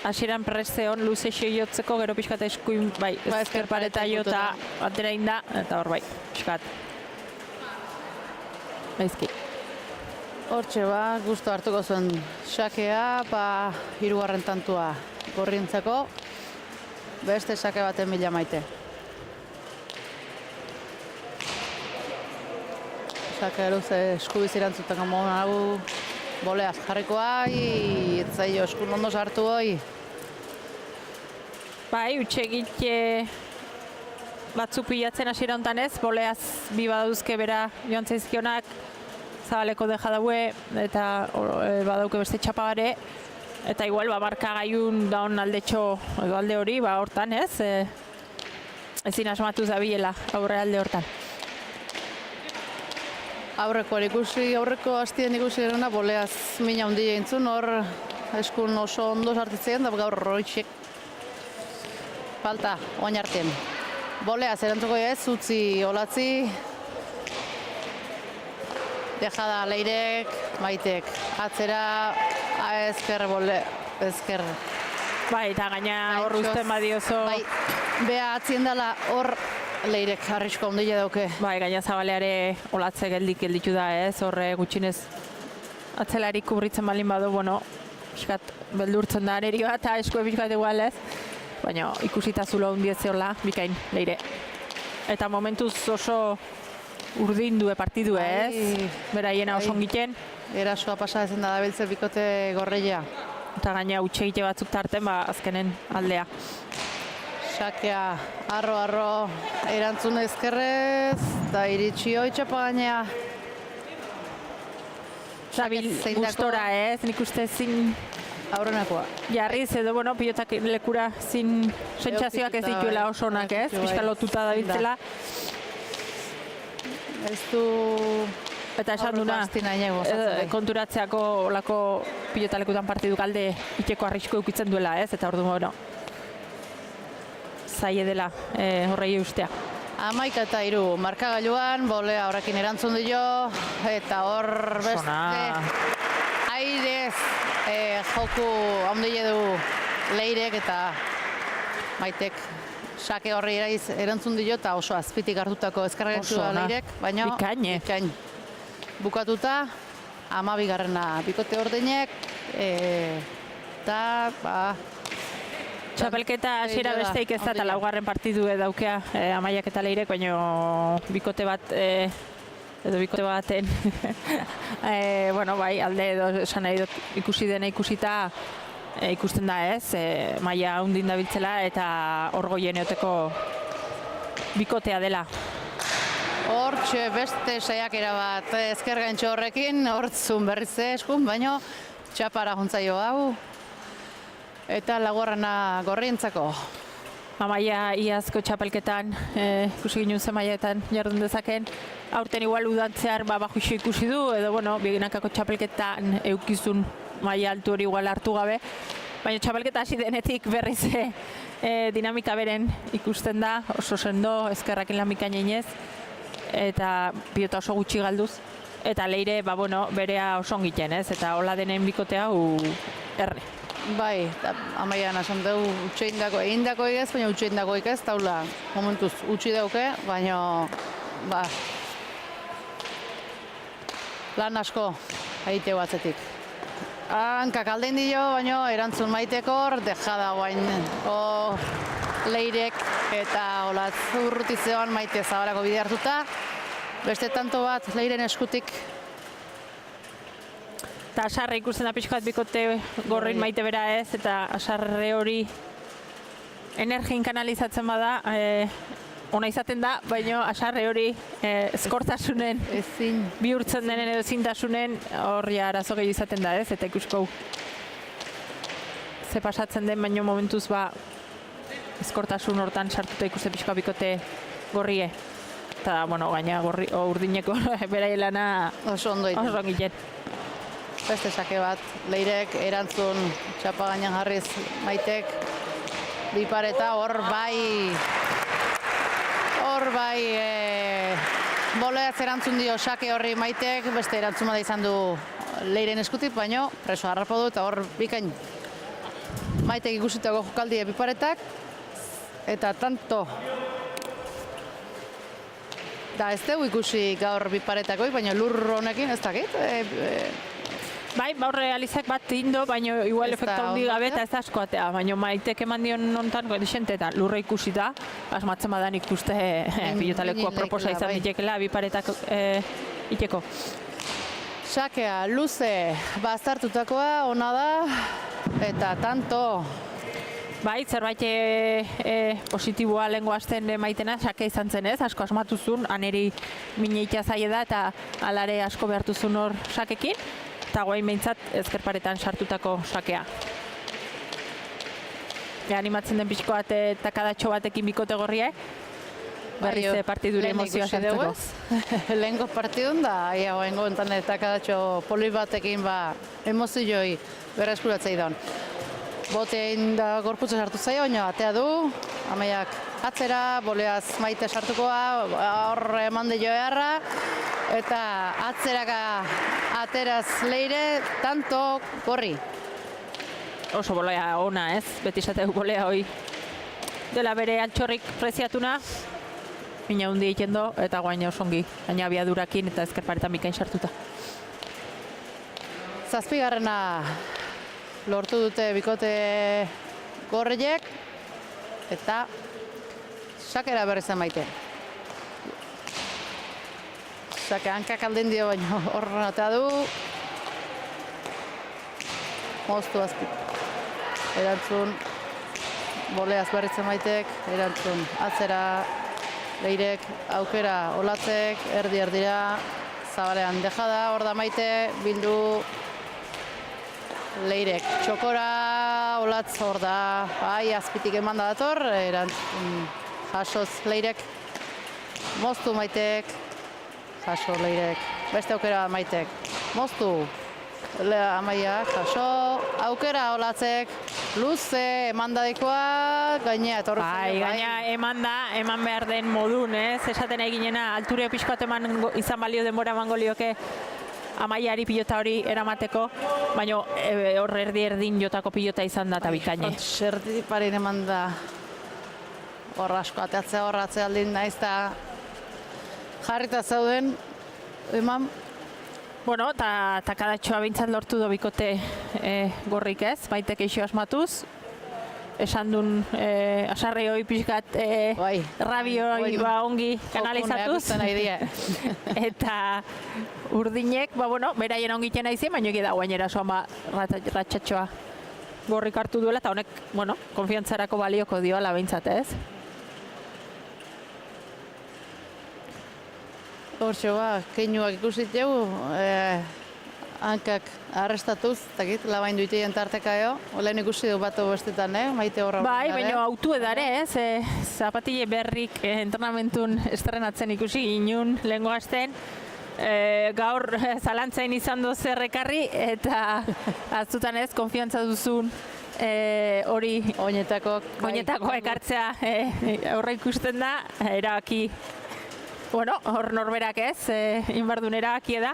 hasieran preste hon luze jotzeko, gero pixkat eskuin, ezker pareta jota atera inda, eta hor pixkat. Baizki. Hortxe gustu hartuko zuen sakea, 3. tantua gorrientzako, beste sake baten bila Maite. Sake luze eskubiz irantzuten gomon hau boleaz jarrikoa, etzaio eskun ondo sartu hoi. Utxegit batzu pilatzen hasiera hontan ez, boleaz 2 badauzke bera joan zaizkionak, zabaleko deja daue, eta badauke beste txapa bare, eta igual marka gaiun daun aldetxo edo alde hori, hortan ez, ezin asmatuz dabilela aurre alde hortan. Aurreko hastien ikusi gerena, boleaz mina hundi eintzun, hor eskun oso ondo sartitzen, da gaur horroitxek falta, oain artean. Boleaz erantzuko ez, utzi olatzi, dejada Leirek, Maitek, atzera, ezker. Eta gaina hor usten badiozo. Bea atzien dela hor Leirek arrisko ondile dauke. Gaina Zabaleare olatze gelditu da, ez? Horre gutxinez atzelarik kubritzen balin badu, pixkat beldurtzen da nerioa eta eskue pixkat igual, ez? Baina ikusita zulo hundietze hola, bikain, Leire. Eta momentuz oso urdin due partidu, ez? Beraiena oso ongiten. Erasoa pasa ezen da dabiltze bikote gorreia. Eta gaina utxegite batzuk tarten, azkenen aldea. Sakea, arro, erantzun ezkerrez, eta iritsi hoi txapa gainea. Zabil gustora, ez? Nik uste zin aurrenakoa. Jarriz edo, pilotak lekura zin sentsazioak ez dituela oso onak, ez? Piska lotuta dabiltzela. Ez du... Eta esan duna, konturatzeako olako pilotalekutan partidu galde iteko arrisko eukitzen duela, ez? Eta ordu, zaie dela horrei ustea. 11-3 markagailuan, bolea horrekin erantzun dio, eta hor beste airez joku ondile du Leirek eta Maitek sake horri erantzun dio, eta oso azpitik hartutako ezkargaitu da Leirek, baina bikain. Bukatuta, 12. bikote ordenek, eta txapelketa hasiera besteik ez da, eta 4. partidu daukea Amaiak eta Leirek, baina bikote bat, edo bikote baten, alde edo esan nahi dut ikusi dena ikusita, ikusten da ez, maila hundin dabiltzela eta hor goien eoteko bikotea dela. Hortxe beste saiakera bat ezker gaintxo horrekin, hortzun berriz eskun, baina txapara juntzaio hau. Eta lagorrana gorrientzako. Amaia iazko txapelketan, ikusi ginen zen maiaetan jardun dezaken. Aurten igual udantzear bajuxo ikusi du, edo biginakako txapelketan eukizun maia altu hori igual hartu gabe. Baina txapelketa hasi denetik berriz dinamika beren ikusten da, oso sendo, ezkerrakin lan bikain einez, eta pilota oso gutxi galduz. Eta Leire, berea oso ongiten, ez? Eta hola denen bikotea erre. Bai, Amaian esan dugu utxeindako egindako egez, baina utxeindako egez, taula momentuz utxi dauke, baina lan asko egiteu atzetik. Hankak aldein dio, baina erantzun Maitekor, dejada guain Leirek eta olatz urrutitzean Maite Zabalako bide hartuta. Beste tanto bat Leiren eskutik. Eta asarre ikusten da pixka bat bikote gorrin maite bera ez, eta asarre hori energin kanalizatzen bada, ona izaten da, baina asarre hori eskortasunen bihurtzen denen edo ezintasunen horri arazo gehiago izaten da ez, eta ikusko ze pasatzen den, baina momentuz eskortasun hortan sartuta ikuste pixka bikote gorrie. Eta, bueno, gaina urdineko beraien lana oso ondo egiten. Beste sake bat, Leirek erantzun txapa gainean jarriz Maitek bipareta hor bai boleaz erantzun dio sake horri Maitek, beste erantzun bada izan du Leiren eskutik, baino preso harrapo du eta hor bikain Maitek ikusitako jokaldie biparetak eta tanto da ez dugu ikusi gaur biparetakoi, baina lur honekin ez dakit. Bai, baurre Alizak bat indo, baina igual efekta hundi gabe eta ez asko atea. Baina Maitek eman dion nontan desente eta lurra ikusi da, asmatzen badan ikuste pilotalekua proposa izan ditekela biparetak iteko. Sakea, luze, bazartutakoa, ona da, eta tanto. Bai, zerbait positiboa lehengo asten maitena, sake izan zen ez, asko asmatuzun, aneri mineitea zaie da eta alare asko behartuzun hor sakekin, eta guain behintzat ezkerparetan sartutako sakea. Animatzen den pixko bat takadatxo batekin bikote gorriek, berriz partidure emozioa sartzeko. Lehenko partidun da, ia goengo enten takadatxo poli batekin emozioi berreskuratzei daun. Botein da gorputza sartu zaio, baina atea du, amaiak atzera, boleaz Maite sartukoa, hor eman dio beharra, eta atzeraka ateraz Leire, tanto gorri. Oso bolea ona ez, beti esateu bolea hoi dela bere altxorrik preziatuna, mina hundi egiten do, eta guaina osongi, baina abiadurakin eta ezkerparetan bikain sartuta. Zazpigarrena lortu dute bikote gorriek, eta sakera berri zen Maite. Sake hankak alden dio, baina horren atea du. Moztu azpik. Erantzun, boleaz berri zen Maitek, erantzun atzera Leirek, aukera olatzek, erdira, zabalean dejada, hor da Maite, bildu Leirek txokora, olatz hor da, bai, azpitik eman da dator, jasoz Leirek, moztu Maitek, jaso Leirek, beste aukera Maitek, moztu, amaiak, jaso, aukera olatzek, luze, eman dadikoa, gainea etorri zen. Bai, gainea eman behar den modun, ez? Esaten eginena, alture pixkoat eman izan balio denbora emango lioke amaiari pilota hori eramateko, baina hor erdin jotako pilota izan da eta bikaine. Zerdi parin eman da hor asko, ateatzea hor atzea aldin naiz eta jarrita zauden, eman. Bueno, eta takadatxoa bintzat lortu do bikote gorrik ez, Maitek eixo asmatuz, esan duen asarre hoi pixkat rabio ongi kanalizatuz. Eta urdinek, beraien ongiten aizi, baina egi da guainera soan ratxatxoa gorrik hartu duela, eta honek, konfiantzarako balioko dioala behintzat ez. Hortxo keinuak ikusit dugu, hankak arrestatuz, labain duiteien tarteka lehen ikusi du batu bestetan, Maite horra. Bai, baina autu edare, zapatile berrik entrenamentun estrenatzen ikusi ginun lehengo hasten, gaur zalantzain izan doz errekarri, eta aztutan ez, konfiantza duzun hori oinetako ekartzea horre ikusten da, erabaki, hor norberak ez, inbardun erabaki da,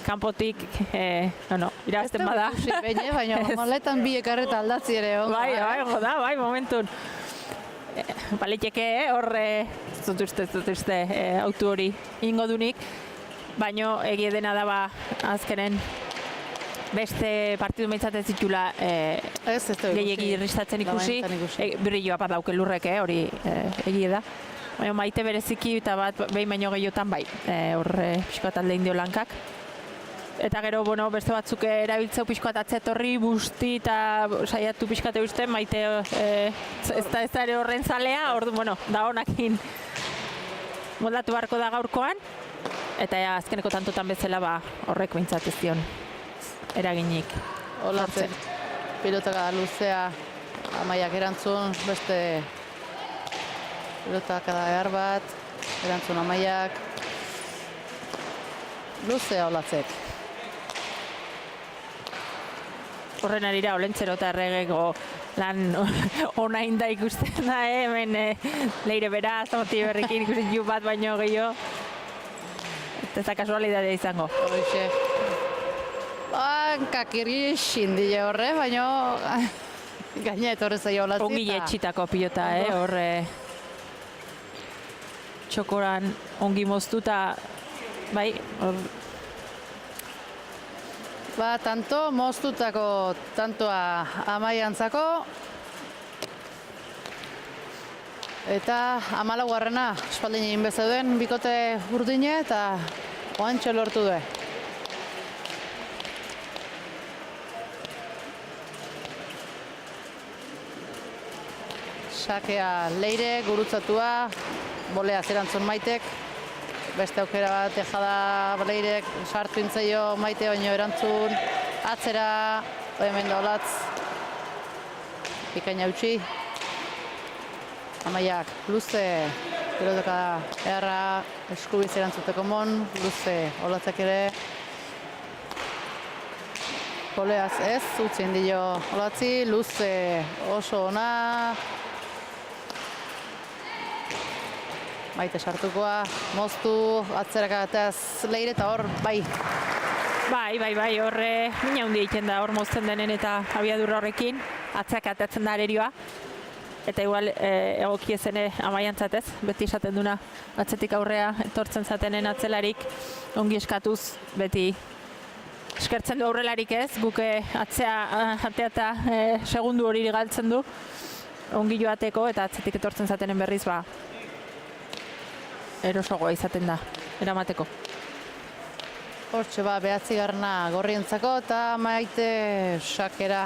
kanpotik, irabazten bada. Ez da ikusi baina maletan bi ekarreta aldatzi ere. Bai, momentun. Baliteke, horre, zut uste, autu hori ingo dunik, baina egie dena da azkenen beste partidu meitzat ez ditula gehiagi irristatzen ikusi, brilloa bat dauke lurrek, hori egie da. Baina Maite bereziki eta bat behin baino gehiotan bai, horre pixko talde indio lankak. Eta gero, bueno, beste batzuk erabiltzeu pixkoat atzetorri, busti eta saiatu pixkate uste, maite ez da ere horren zalea, ordu, bueno, da honakin moldatu beharko da gaurkoan, eta azkeneko tantotan bezala ba, horrek behintzat ez dion eraginik. Olatze, pilotaka luzea Amaiak erantzun, beste pilotaka da behar bat, erantzun Amaiak, luzea Olatzek. Horren arira, Olentzero eta Erregeko lan onain da ikusten da, hemen Leire Beraz, Moti Berrikin ikusten ju bat baino gehiago. Ez da kasualidadea izango. Horixe. Kakirri xindile horre, baino gaina etorre zaio Olatzi. Ongi etxitako pilota, horre txokoran ongi moztuta, bai, Ba, tanto moztutako tantoa Amaiantzako eta 14garrena espaldin egin bezauden bikote urdine eta oantxe lortu du. Sakea Leire, gurutzatua, bolea zerantzun Maitek. Beste aukera bat ejada Leirek sartu intzaio Maite baino erantzun. Atzera, hemen da Olatz. Ikaina utzi. Amaiak luze, pilotaka eharra eskubiz erantzuteko mon. Luze, Olatzek ere. Koleaz ez, utzien dio Olatzi. Luze oso ona. Maite sartukoa, moztu, atzerakataz Leire eta hor, bai. Bai, horre mina hundi egiten da hor mozten denen eta abiadurra horrekin, atzerakatatzen da arerioa. Eta igual egokiezene Amaiantzat ez, beti esaten duna atzetik aurrea etortzen zatenen atzelarik ongi eskatuz, beti eskertzen du aurrelarik ez, guke atzea eta segundu hori galtzen du, ongi joateko eta atzetik etortzen zatenen berriz ba, erosogoa izaten da, eramateko. Hortxe ba, 9garrena gorrientzako eta Maite sakera.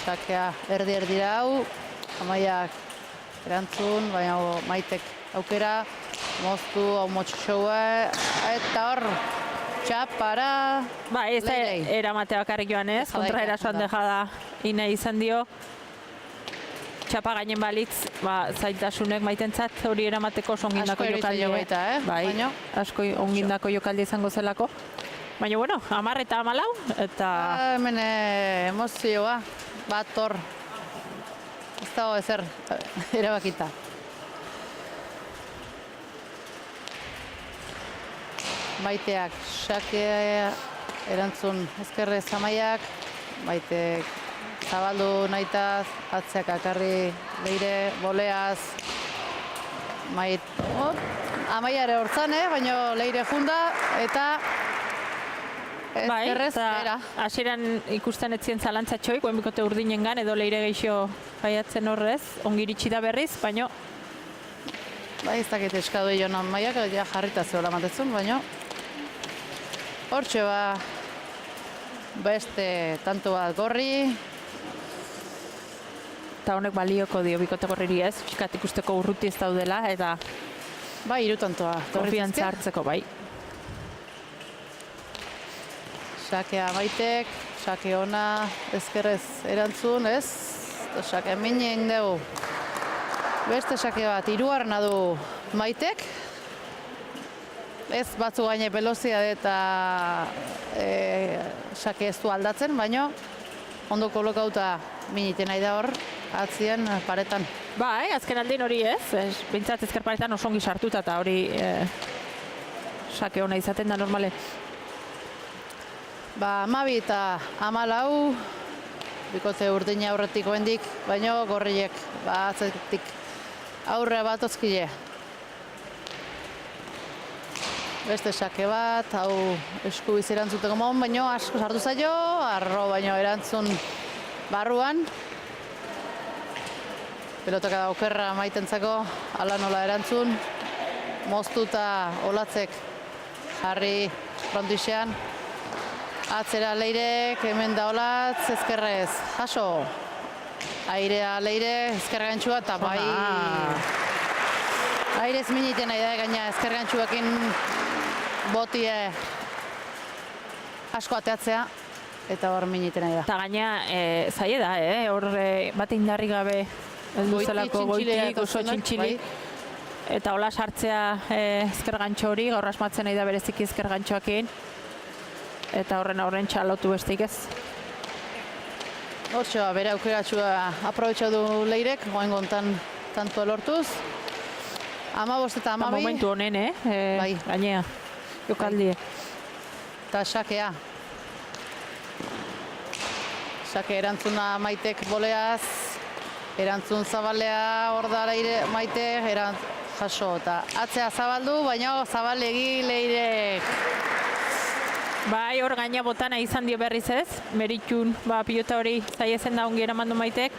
Sakea erdi-erdira hau, Amaiak erantzun, baina Maitek aukera, moztu, hau motxoa, eta hor, txapara. Ba, ez da eramatea bakarrik joan ez, kontra erasoan dejada ina izan dio. Txapa gainen balitz, zaitasunek Maitentzat hori eramateko oso ongindako jokaldi. Bai, asko ongindako jokaldi izango zelako. Baina, bueno, 10 eta 14, eta... Hemen emozioa, bat hor, ez dago ezer erabakita. Maiteak, sakea, erantzun ezkerrez Amaiak, Maitek zabaldu nahitaz, atzeak akarri Leire, boleaz, Amaiare hortzan, baina Leire junda, eta ezkerrez bera. Hasieran ikusten etzien zalantzatxoik, guen bikote urdinengan, edo Leire geixo baiatzen horrez, ongiritsi da berriz, baina... Bai, ez dakit eskadu joan Amaiak, ja jarrita zeola matetzun, baina... Hortxe ba, beste tanto bat gorri, eta honek balioko dio bikote gorriri ez, pixkat ikusteko urruti ez daudela, eta... Bai, 3 tantoa. Konfiantza hartzeko, bai. Sakea Maitek, sake ona, ezkerrez erantzun, ez? Sake minen dugu. Beste sake bat, 3garrena du Maitek. Ez batzu gaine velozia eta sake ez du aldatzen, baina ondo kolokauta miniten nahi da hor, atzien paretan. Bai, azken aldin hori ez, bintzat ezker paretan oso ongi sartuta eta hori sake ona izaten da normale. Ba, 12 eta 14, bikote urdina aurretik hendik, baina gorriek, ba, atzetik aurrea bat ozkile. Beste sake bat, hau eskubiz erantzuteko mon, baina asko sartu zaio, arro baino erantzun barruan. Pelotaka da okerra Maitentzako, ala nola erantzun. Moztuta Olatzek jarri frontixean. Atzera Leirek, hemen da Olatz, ezkerrez, jaso. Airea Leire, ezkergantxua, eta bai... Airez miniten nahi da, gaina ezkergantxuakin botie asko ateatzea, eta hor miniten nahi da. Eta gaina, zaila da, hor bat indarri gabe zelako goitik, oso txintxili. Eta hola sartzea ezkergantxo hori, gaur asmatzen nahi da bereziki ezkergantxoakin. Eta horren txalotu bestik ez. Hortxoa, bere aukeratxua aprobetxau du Leirek, goen gontan tanto lortuz. 15 eta 12. Momentu honen, Bai. Gainea, jokaldie. Eta xakea. Xake erantzuna Maitek boleaz, erantzun zabalea hor da Leire Maite, jaso. Eta atzea zabaldu, baina zabalegi Leirek. Bai, hor gaina botana izan dio berriz ez, meritxun pilota hori zaiezen da ongi eramandu Maitek,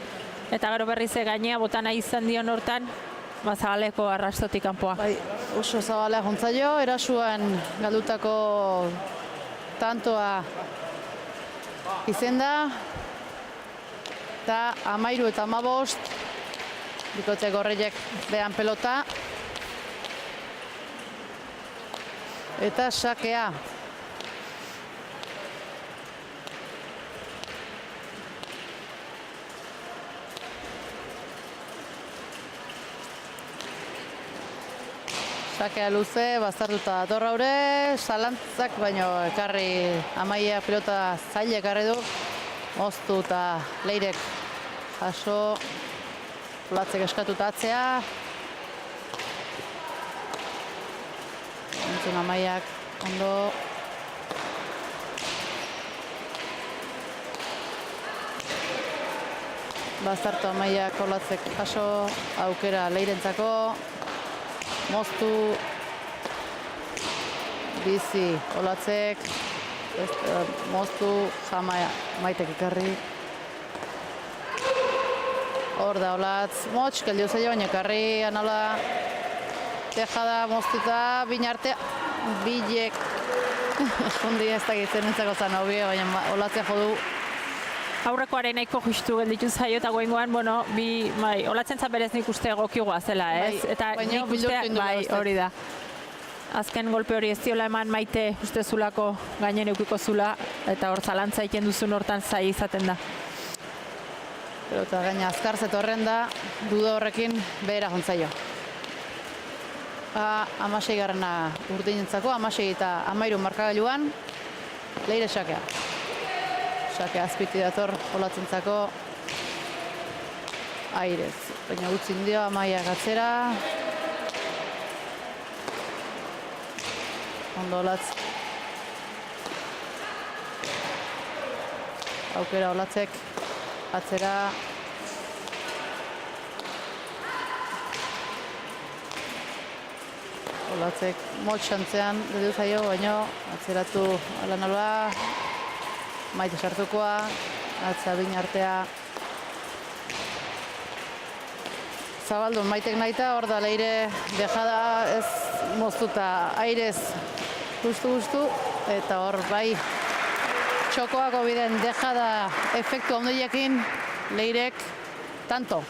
eta gero berriz gaina botana izan dion hortan, zabaleko arrastotik kanpoa. Bai, oso zabalea jontzaio, erasuan galdutako tantoa izen da, eta 13 eta 15, bikote gorreiek behan pelota, eta xakea. Sakea luze, baztertuta dator haure, salantzak, baino ekarri Amaia pilota zaila ekarri du. Moztu eta Leirek jaso, Olatzek eskatuta atzea. Entzun Amaiak ondo. Baztertu Amaiak Olatzek jaso, aukera Leirentzako. Moztu, bizi, Olatzek, moztu, Maitek ikarri. Hor da Olatz, motx, keldio zailo, baina ikarri, anola, tejada, moztuta, binartea, bilek. Jundi ez dakitzen entzako zan hobi, baina Olatzea jodu. Aurrekoaren nahiko justu gelditu zaio eta goengoan, Olatzen berez nik uste egokigoa zela, ez? Eta nik uste, hori da. Azken golpe hori ez diola eman Maite uste zulako gainen eukiko zula, eta hor zalantza iken duzun hortan zai izaten da. Eta gaina azkarzet horren da, duda horrekin behera jontzaio. 16 garrana urdinentzako, 16 eta 13 markagailuan, Leire xakea. Xake azpiti dator Olatzentzako Airez. Baina utzin dio Amaiak atzera. Ondo Olatz. Aukera Olatzek atzera. Olatzek motxantzean edu zaio, baina atzeratu ala nola. Maite sartukoa, atzea bine artea. Zabaldun Maitek nahita, hor da Leire dejada ez moztuta Airez guztu, eta hor bai txokoako biden dejada efektu ondoiekin Leirek tanto.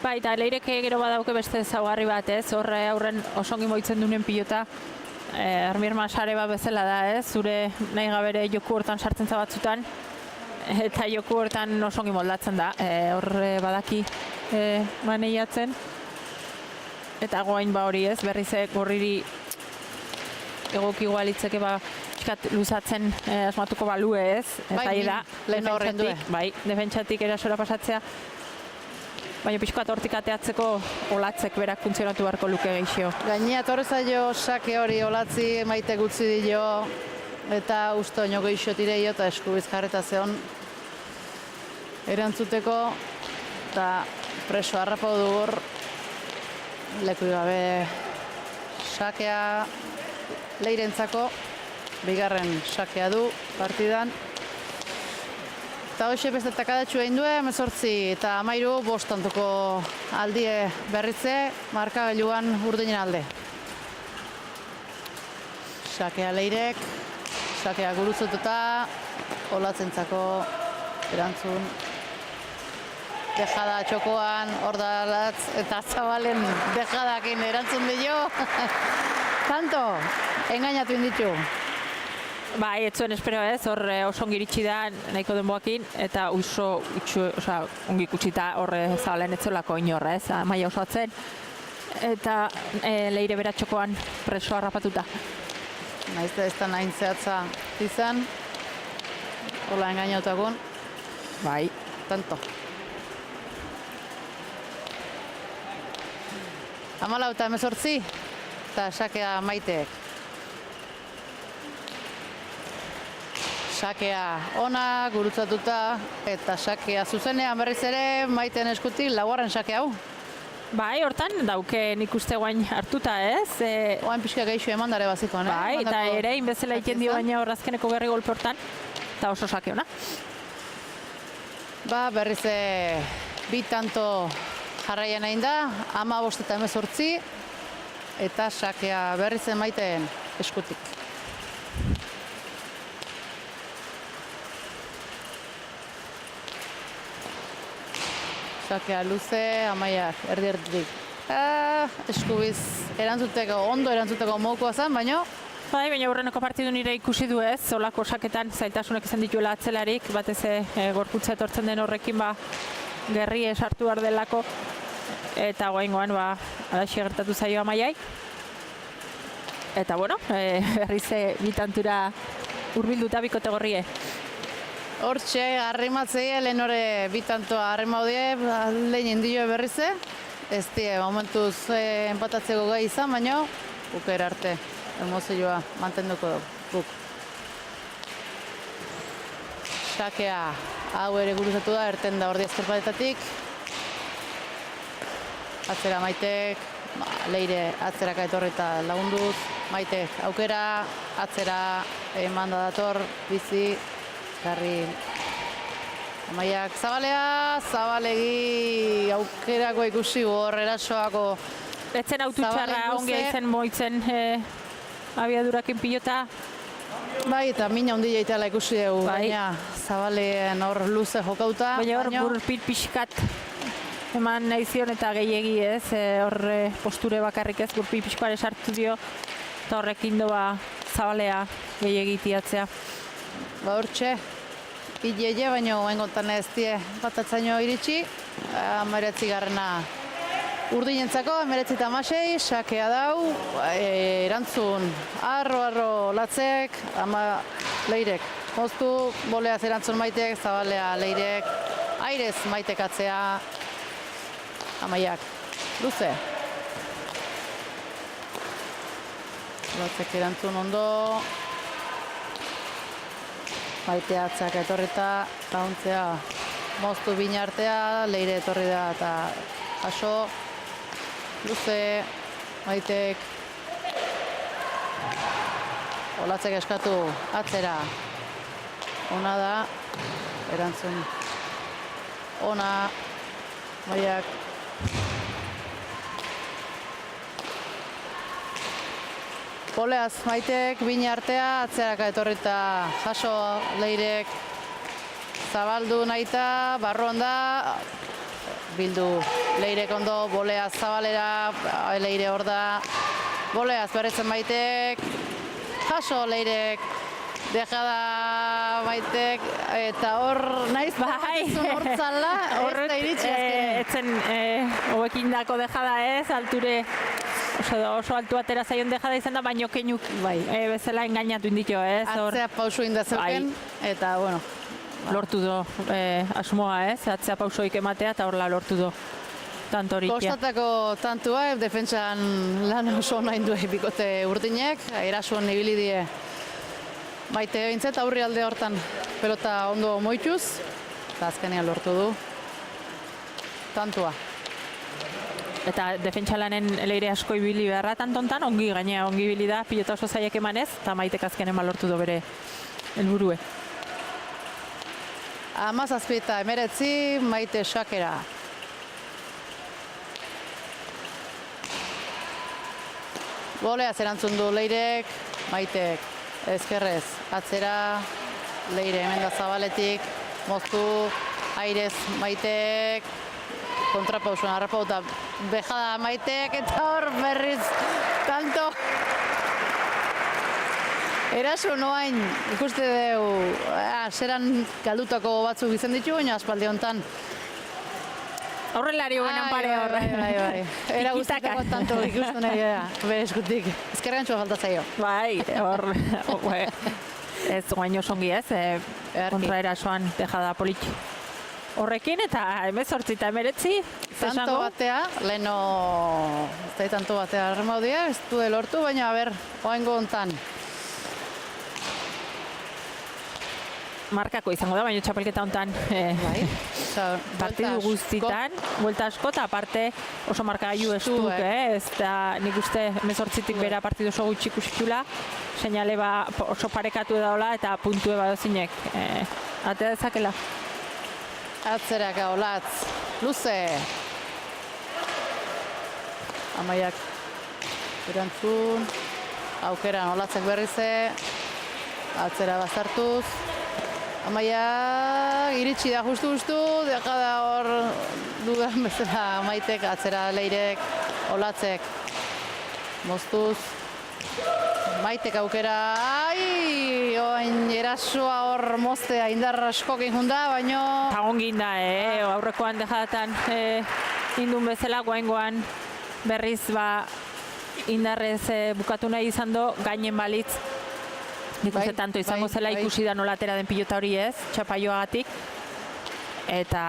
Bai, eta Leirek gero badauke beste zaugarri bat, ez? Horre aurren osongi moitzen dunen pilota. Armir Masare bat bezala da, ez? Zure nahi gabere joku hortan sartzen zabatzutan, eta joku hortan osongi moldatzen da. Horre badaki maneiatzen. Eta goain hori, ez? Berriz gorriri egoki gualitzeke pixkat luzatzen asmatuko balue, ez? Eta da, lehen horren du. Bai, defentsatik erasora pasatzea. Baina pixkat hortik ateatzeko Olatzek berak funtzionatu beharko luke gehixio. Gainea torre zailo xake hori Olatzi Maite gutzi dio eta uste oino gehixo tireio eta eskubiz jarreta zeon erantzuteko eta preso harrapau du hor leku gabe xakea Leirentzako, bigarren xakea du partidan. Eta hoxe beste takadatxu egin du, 18 eta 13 bostantuko aldie berritze, markagailuan urdinen alde. Sakea leirek, sakea gurutzetuta, olatzentzako erantzun. Dejada txokoan, hor da latz, eta Zabalen dejadakin erantzun dio. Tanto, engainatu inditu. Bai, ez zuen espero ez, hor oso ongi iritsi da nahiko denboakin, eta ongi kutsita horre Zabalen etzolako inorra ez, maila oso atzen. Eta leire beratxokoan presoa harrapatuta. Naiz da ez da nahin zehatza izan, hola engainautakun. Bai. Tanto. 14 eta sakea Maitek. Sakea ona, gurutzatuta, eta sakea zuzenean berriz ere Maiten eskutik laugarren sake hau. Bai, hortan dauke nik uste guain hartuta ez. Oain pixka geixo emandare bazikoan, Bai, eta ere inbezela iten dio baina horrazkeneko berri golpe hortan, eta oso sake ona. Ba, berriz bi tanto jarraian egin da, 15 eta 18, eta sakea berriz Maiteen eskutik. Sakea luze, Amaiak erdi-erditik. Eskubiz ondo erantzuteko modukoa zen, baina Bai, baina aurreneko partidu nire ikusi du ez, olako saketan zailtasunak izan dituela atzelarik, batez gorputza etortzen den horrekin gerri sartu behar delako, eta goaingoan alaxi gertatu zaio Amaiai. Eta bueno, berriz bitantura hurbilduta bikote gorrie. hortxe harrimatzei lehen hori bitantoa harrimaudie, lehen indio berrize. Ez die, momentuz enpatatzeko gai izan, baina buker arte emozioa mantenduko guk. Sakea hau ere guruzatu da, erten da ordi ezkerpatetatik. Atzera Maitek, leire atzeraka etorri eta lagunduz. Maitek aukera, atzera emanda dator, bizi, garri. Amaiak Zabalegi aukerako ikusi hor erasoako. Etzen aututxarra ongi aizen moitzen abiadurakin pilota. Bai, eta mina ondila itala ikusi dugu, baina Zabalen hor luze jokauta. Baina hor gurpil pixkat eman nahi zion eta gehiegi ez, hor posture bakarrik ez gurpil pixkoare sartu dio, eta horrekin doa Zabalea gehiegi tiatzea. Ba hortxe, Ileie, baina oengotan ez die batatzaino iritsi. 19. Urdinentzako, 19-16, sakea dau, erantzun, arro latzek, leirek. Moztu, boleaz erantzun Maitek, Zabalea leirek, airez Maitek atzea, Amaiak, luze. Latzek erantzun ondo. Maitea atzak etorrita, launtzea moztu bina artea, leire etorri da eta jaso, luze, Maitek. Olatzek eskatu, atzera. Ona da, erantzun. Ona, Maiak. Boleaz Maitek, bina artea, atzeraka etorrita jaso leirek. Zabaldu nahita, barruan da, bildu leirek ondo, boleaz Zabalera, leire hor da. Boleaz berretzen Maitek, jaso leirek, dejada Maitek, eta hor naiz batzun hortzala, ez da iritsi azken. Etzen hobekin dako dejada ez, alture oso altu atera zaion dejada izan da, baino keinuk bezala engainatu inditio ez. Atzea pausu indazeuken, eta bueno. Lortu do asmoa ez, atzea pausoik ematea eta horla lortu do tanto horikia. Kostatako tantua, defentsan lan oso nahi du bikote urdinek, erasuan ibili die Maite bintzet, aurri alde hortan pelota ondo moituz, eta azkenean lortu du tantua. Eta defentsalanen leire asko ibili beharra tantontan, ongi gainea ongi ibili da, pilota oso zaiak emanez, eta Maitek azkenen lortu du bere helburue. 17 eta 19, Maite sakera. Boleaz erantzun du leirek, Maitek, ezkerrez, atzera, Leire, hemen da Zabaletik, moztu, airez, Maitek, kontrapausuan, harrapauta, bejada Maitek, eta hor berriz, tanto. Eraso noain, ikuste dugu, zeran galdutako batzuk izan ditu, baina aspaldi honetan. Aurrelari hoenan pare horre. Bai. Era guztatako tanto ikusten ari da, bere eskutik. Ezkerrean txua falta zaio. Bai, hor, ez guaino songi ez, kontra erasoan dejada polit horrekin, eta 18 eta 19, Tanto batea, leheno, ez da tanto batea arremaudia, ez du lortu, baina ber, oaingo hontan. Markako izango da, baina txapelketa hontan partidu guztitan, buelta asko, eta aparte oso markagailu estuk, ez da nik uste 18tik bera partidu oso gutxi ikusikula, seinale oso parekatu daola eta puntue badozinek atea dezakela. Atzeraka, Olatz, luze. Amaiak erantzun, aukeran Olatzek berrize, atzera bazartuz. Amaia iritsi da justu, dekada hor dudan bezala Maitek, atzera Leirek, Olatzek, moztuz. Maitek aukera, oain erasoa hor moztea indarra askokin junda, baino... Tagongin da, aurrekoan dejadatan indun bezala, guaingoan berriz indarrez bukatu nahi izan do, gainen balitz. Nik uste tanto izango zela ikusi da nolatera den pilota hori ez, txapaioagatik. Eta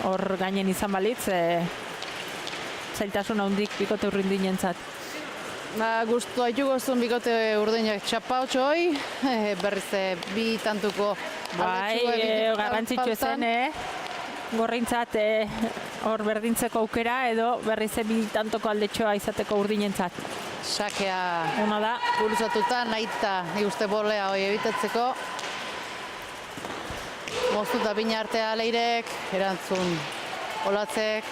hor gainen izan balitz, zailtasun handik bikote urdinentzat. Gustu haitu gozun bikote urdinak txapautxo hoi, berriz bi tantuko garrantzitsu ezen, gorrintzat hor berdintzeko aukera edo berriz bi tantoko aldetxoa izateko urdinentzat. Sakea ona da, buruzatuta, nahita ikuste bolea hoi ebitatzeko. Moztuta bina artea Leirek, erantzun Olatzek,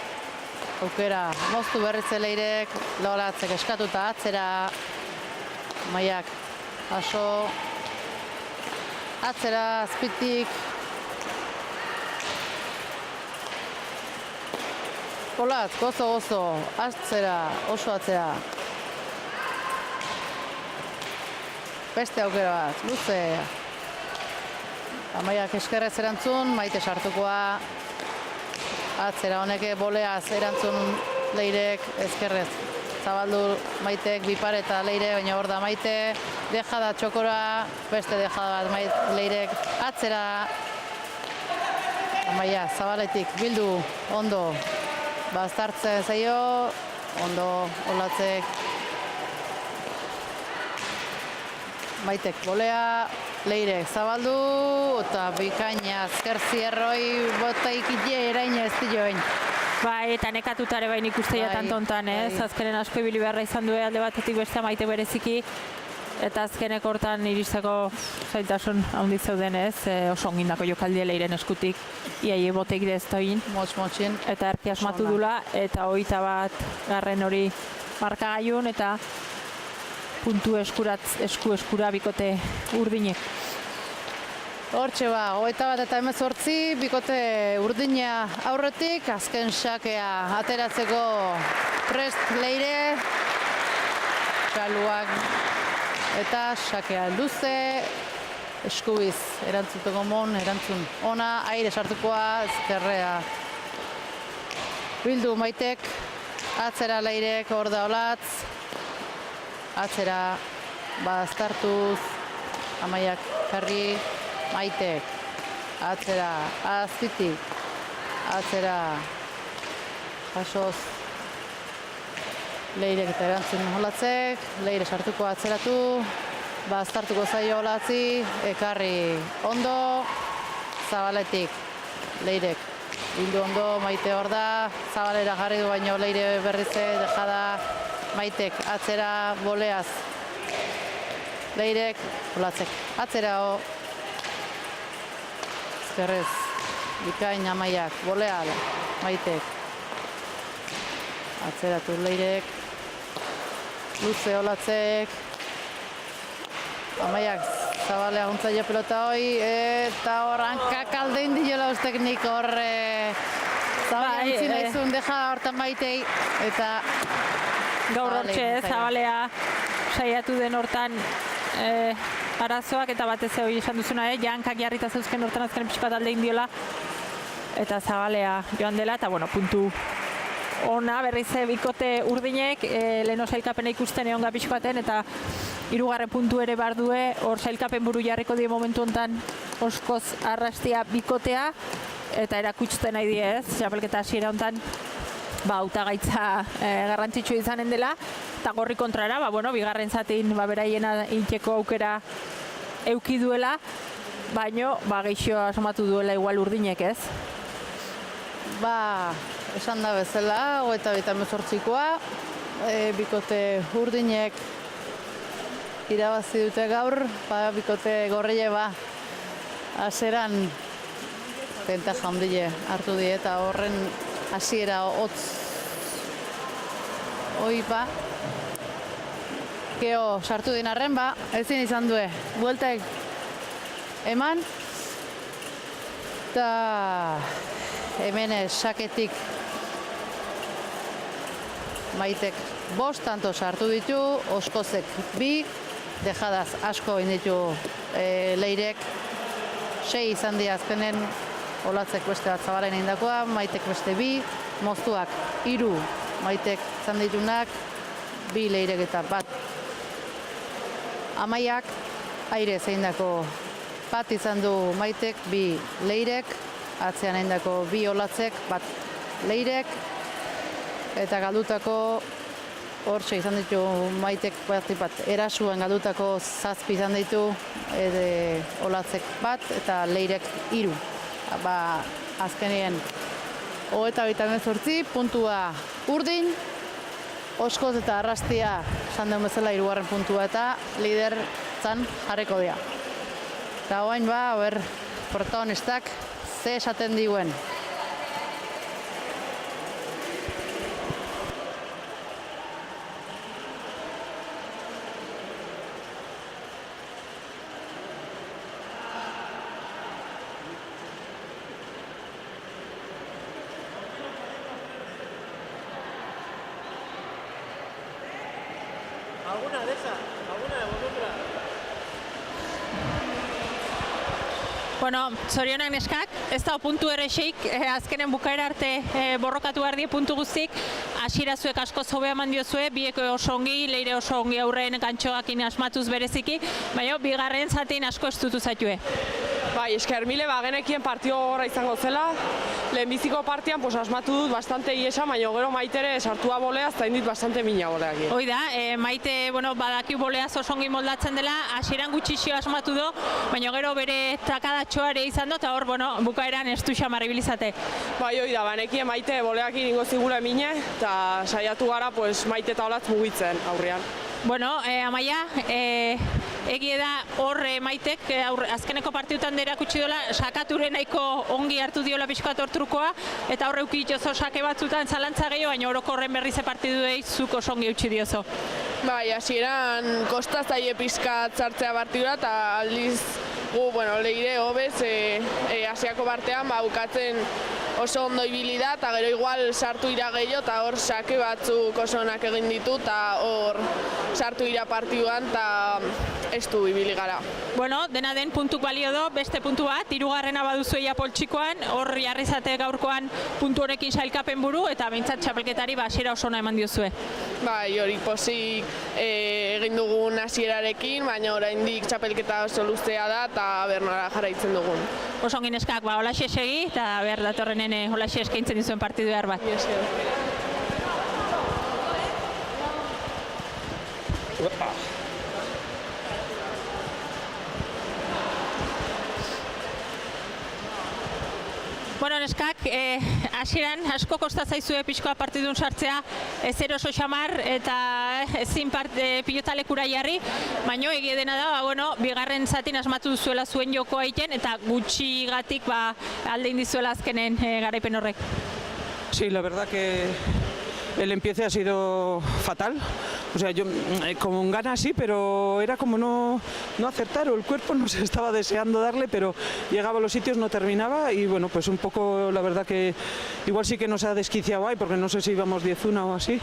aukera moztu berriz Leirek, Olatzek eskatuta atzera, Maiak aso, atzera azpitik, Olatz, gozo, atzera, oso atzera. Beste aukera bat, luze. Amaiak eskerrez erantzun, Maite sartukoa. Atzera honeke boleaz erantzun Leirek, eskerrez. Zabaldu Maitek bipare eta Leire, baina hor da Maite. Dejada txokora, beste dejada bat Leirek. Atzera. Amaia, Zabaletik, bildu, ondo. Baztartzen zaio, ondo, Olatzek. Maitek bolea, Leirek zabaldu, eta bikaina azker zierroi bota ikitxe eraina ez dioen. Eta nekatutare bain ikusteia tantontan, ez? Azkenen asko ibili beharra izan du alde batetik beste Maite bereziki, eta azkenek hortan iristeko zailtasun handi zeuden, ez? Oso ongindako jokaldi Leiren eskutik, iai boteik ez toin. Motxin. Eta erki asmatu dula, eta 21 hori markagailun, eta puntu eskura bikote urdinek. Hortxe 21 eta 18 bikote urdina aurretik, azken sakea ateratzeko prest Leire, kaluak eta sakea luze, eskubiz erantzuteko erantzun ona, aire sartukoa, ezkerrea. Bildu Maitek, atzera Leirek, hor da Olatz, atzera baztartuz, Amaiak jarri, Maitek, atzera azpitik, atzera jasoz Leirek eta erantzun Olatzek, Leire sartuko atzeratu, baztartuko zaio Olatzi, ekarri ondo, Zabaletik, Leirek, bildu ondo, Maite hor da, Zabalera jarri du baino Leire berrize, dejada, Maitek, atzera, boleaz, Leirek, Olatzek, atzera ezkerrez, bikain Amaiak, bolea, Maitek, atzeratu Leirek, luze Olatzek, Amaiak Zabalea guntzaile pelota hoi, eta hor hankak alde indiola ustek nik hor Zabalea utzi nahizun deja hortan Maitei, eta gaur hortxe Zabalea saiatu den hortan arazoak eta batez hori esan duzuna, jankak jarrita zeuzken hortan azken pixka bat alde indiola eta Zabalea joan dela, eta bueno, puntu ona berriz bikote urdinek, leheno sailkapena ikusten egon pixkaten, eta hirugarren puntu ere bardue, hor sailkapen buru jarriko die momentu hontan Oskoz Arrastia bikotea, eta erakusten nahi die ez, txapelketa hasiera hontan hautagaitza garrantzitsua izanen dela, eta gorri kontrara, bigarren zatin beraiena inteko aukera euki duela, baino geixo asmatu duela igual urdinek ez? Esan da bezala, 28koa, bikote urdinek irabazi dute gaur, bikote gorrile haseran tenta jaundile hartu die, eta horren hasiera hotz hoi gero sartu dinarren ezin izan due bueltek eman, eta hemen saketik Maitek 5 tanto sartu ditu, Oskozek 2, dejadaz asko inditu Leirek, 6 izan dira azkenen, Olatzek beste bat Zabalen indakoa, Maitek beste 2, Moztuak 3, Maitek izan ditunak, 2 Leirek eta 1. Amaiak aire zeindako 1 izan du Maitek, 2 Leirek, atzean eindako 2 Olatzek, 1 Leirek, eta galdutako hortxe izan ditu Maitek bat erasuan galdutako 7 izan ditu, Olatzek 1 eta Leirek 3. Azkenien 28 puntua urdin, Oskoz eta Arrastia esan deun bezala 3. puntua eta lider zan jarriko dira. Eta oain protagonistak ze esaten diguen. Zorionak neskak, ez da puntu errexeik, azkenen bukaera arte borrokatu behar die puntu guztik, hasiera zuek asko zobe eman diozue, biek oso ongi, Leire oso ongi aurren gantxoakin asmatuz bereziki, baina bigarren zatin asko estutu zaitue. Esker mile, genekien partio gogorra izango zela, lehenbiziko partian asmatu dut bastante iesa, baina gero Maitere sartua bolea, eta indit bastante mina boleak. Hoi da, Maite badaki boleaz oso ongi moldatzen dela, hasieran gutxixio asmatu do, baina gero bere takadatxoare izan do, eta hor, bukaeran estu xamar ibilizate. Hoi da, nekien Maite boleak ingo zigula emine, eta saiatu gara Maite eta Olatz mugitzen aurrean. Amaia, egie da hor Maitek azkeneko partiutan dira kutsi dola, sakaturen nahiko ongi hartu diola pixkat trukoa, eta horre uki jozo sake batzutan zalantza gehiago, baina orokorren berrize partidu zuk oso ongi utzi diozo. Hasieran kosta zaie pixkat sartzea partidura, eta aldiz Leire hobez hasiako partean bukatzen oso ondo ibili da, eta gero igual sartu ira gehiago, eta hor sake batzuk oso onak egin ditu, eta hor sartu ira partiduan, eta ez du ibili gara. Dena den puntuk balio do, beste puntu bat, 3. baduzu eia poltsikoan, hor jarrizate gaurkoan puntu honekin sailkapen buru, eta behintzat txapelketari hasiera oso ona eman diozue. Hori pozik egin dugun hasierarekin, baina oraindik txapelketa oso luzea da, eta bernara jarraitzen dugun. Oso ongin eskak, holaxe segi, eta datorrenen holaxe eskaintzen dizuen partidu behar bat. Neskak, hasieran asko kosta zaizue pixkoa partidun sartzea, ezer oso xamar eta ezin pilotalekura jarri, baina egia dena da, bigarren zatin asmatu duzuela zuen jokoa egiten, eta gutxi gatik alde indizuela azkenen garaipen horrek. Sí, la verdad que el empiece ha sido fatal. O sea, yo con ganas sí, pero era como no acertar, o el cuerpo no se estaba deseando darle, pero llegaba a los sitios, no terminaba y bueno, pues un poco la verdad que igual sí que nos ha desquiciado ahí, porque no sé si íbamos 10-1 o así.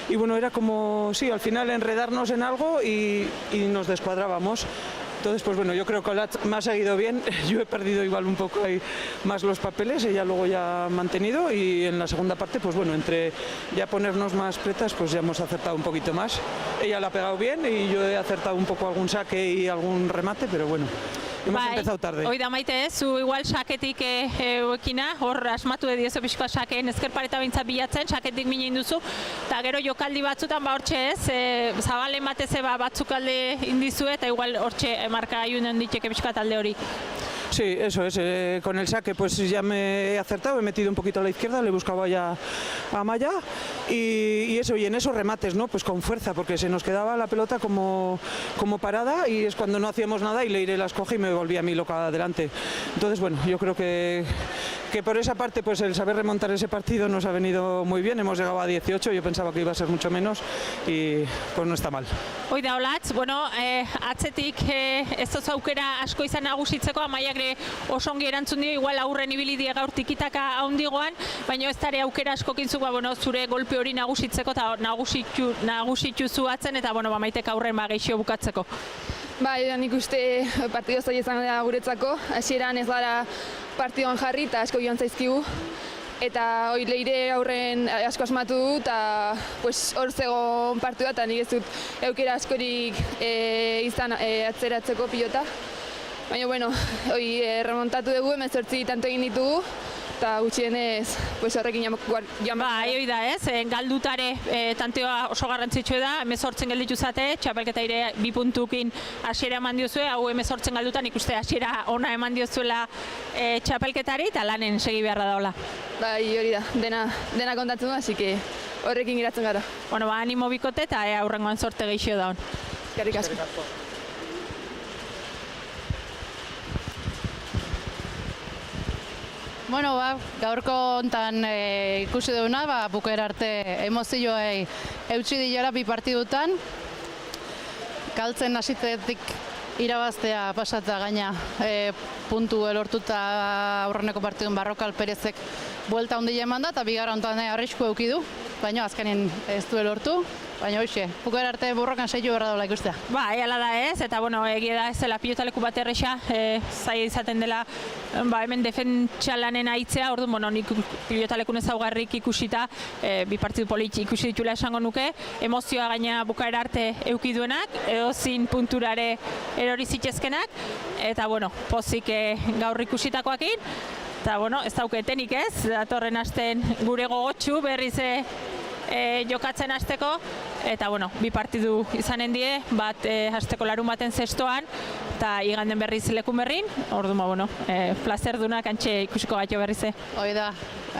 Y bueno, era como, sí, al final enredarnos en algo y nos descuadrábamos. Entonces, pues bueno, yo creo que Olatz me ha seguido bien, yo he perdido igual un poco ahí más los papeles, ella luego ya ha mantenido y en la segunda parte, pues bueno, entre ya ponernos más pretas, pues ya hemos acertado un poquito más. Ella la ha pegado bien y yo he acertado un poco algún saque y algún remate, pero bueno. Hemos empezado tarde. Hoi da Maite, zu igual saketik ekina, hor asmatu ediezu pixkoa sakeen ezker pareta bintza bilatzen, saketik minen duzu, eta gero jokaldi batzutan hortxe ez, zabalen batez batzuk alde indizu eta igual hortxe marka ayunen diteke pixkoa talde hori. Sí, eso es. Con el saque pues ya me he acertado, he metido un poquito a la izquierda, le buscaba ya a Maya y eso, y en esos remates, ¿no? Pues con fuerza, porque se nos quedaba la pelota como parada y es cuando no hacíamos nada y Leire las coge y me volvía a mí loca adelante. Entonces, bueno, yo creo que por esa parte pues el saber remontar ese partido nos ha venido muy bien, hemos llegado a 18, yo pensaba que iba a ser mucho menos y pues no está mal. Hoi da Olatz, bueno, atzetik ez dut aukera asko izan nagusitzeko, Amaiak oso ongi erantzun dio, igual aurren ibili die gaur tikitaka handigoan, baina ez dare aukera askokin zu, bueno, zure golpe hori nagusitzeko eta nagusitu zuatzen eta bueno, Maitek aurren geixo bukatzeko. Bai, nik uste partido zaila izango da guretzako, hasieran ez gara partidoan jarri eta asko joan zaizkigu. Eta hori Leire aurren asko asmatu du eta hor zegoen partidua eta nik ez dut aukera askorik izan atzeratzeko pilota. Baina, bueno, hori remontatu dugu, 18 tanto egin ditugu, eta gutxienez horrekin joan Bai, hori da ez, galdutare tanteoa oso garrantzitsua da, 18 gelditu zate, txapelketa ire 2 puntukin hasiera eman diozue, hau 18 galdutan ikuste hasiera ona eman diozuela txapelketari, eta lanen segi beharra daola. Bai, hori da, dena kontatzen du, así que horrekin giratzen gara. Bueno, animo bikote eta aurrengoan sorte geixio daun. Eskerrik asko. Bueno, gaurko hontan ikusi duguna, bukaera arte emozioei eutsi dilara 2 partidutan. Galtzen hasitetik irabaztea pasata gaina puntu lortuta aurreneko partidun Barrokal Perezek buelta handia eman da eta bigarren hontan arrisku eduki du, baina azkenin ez du lortu. Baina hoxe, bukaera arte borrokan saiatu behar daula ikustea. Bai, hala da ez, eta bueno, egia da ez dela pilotaleku bat erresa, zaila izaten dela hemen defentsa lanen aitzea, orduan, bueno, nik pilotalekun ezaugarrik ikusita, 2 partidu polit ikusi ditula esango nuke, emozioa gaina bukaera arte eduki duenak, edozin punturare erori zitezkenak, eta bueno, pozik gaur ikusitakoakin, eta bueno, ez dauketenik ez, datorren hasten gure gogotxu berriz jokatzen hasteko, eta bueno, 2 partidu izanen die, bat hasteko larun baten zestoan, eta iganden berriz lekun berrin, orduan, bueno, plazer dunak antxe ikusiko gaito berriz. Hoi da,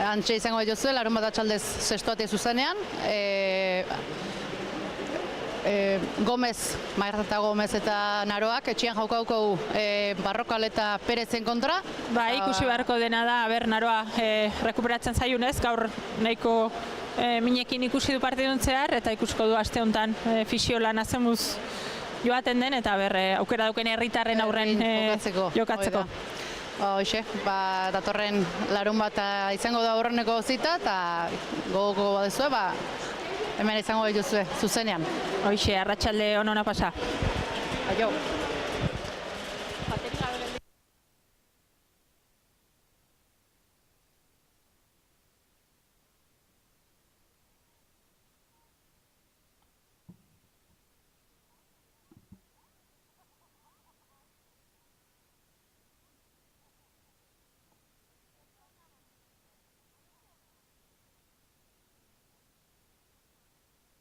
antxe izango gaito zuen, larun bat atxaldez zestoatik zuzenean, Marta Gomez eta Naroak etxean jaukauko Barrokal eta Perezen kontra. Ba, ikusi beharko dena da, Naroa rekuperatzen zaiunez, gaur nahiko minekin ikusi du partidun zehar, eta ikusiko du aste honetan fisio lan azemuz joaten den, eta aukera dauken herritarren aurren jokatzeko. Hoxe, datorren larun bat izango da aurreneko zita, eta gogoko badezue, hemen izango dituzue, zuzenean. Hoxe, arratsalde onona pasa. Aio.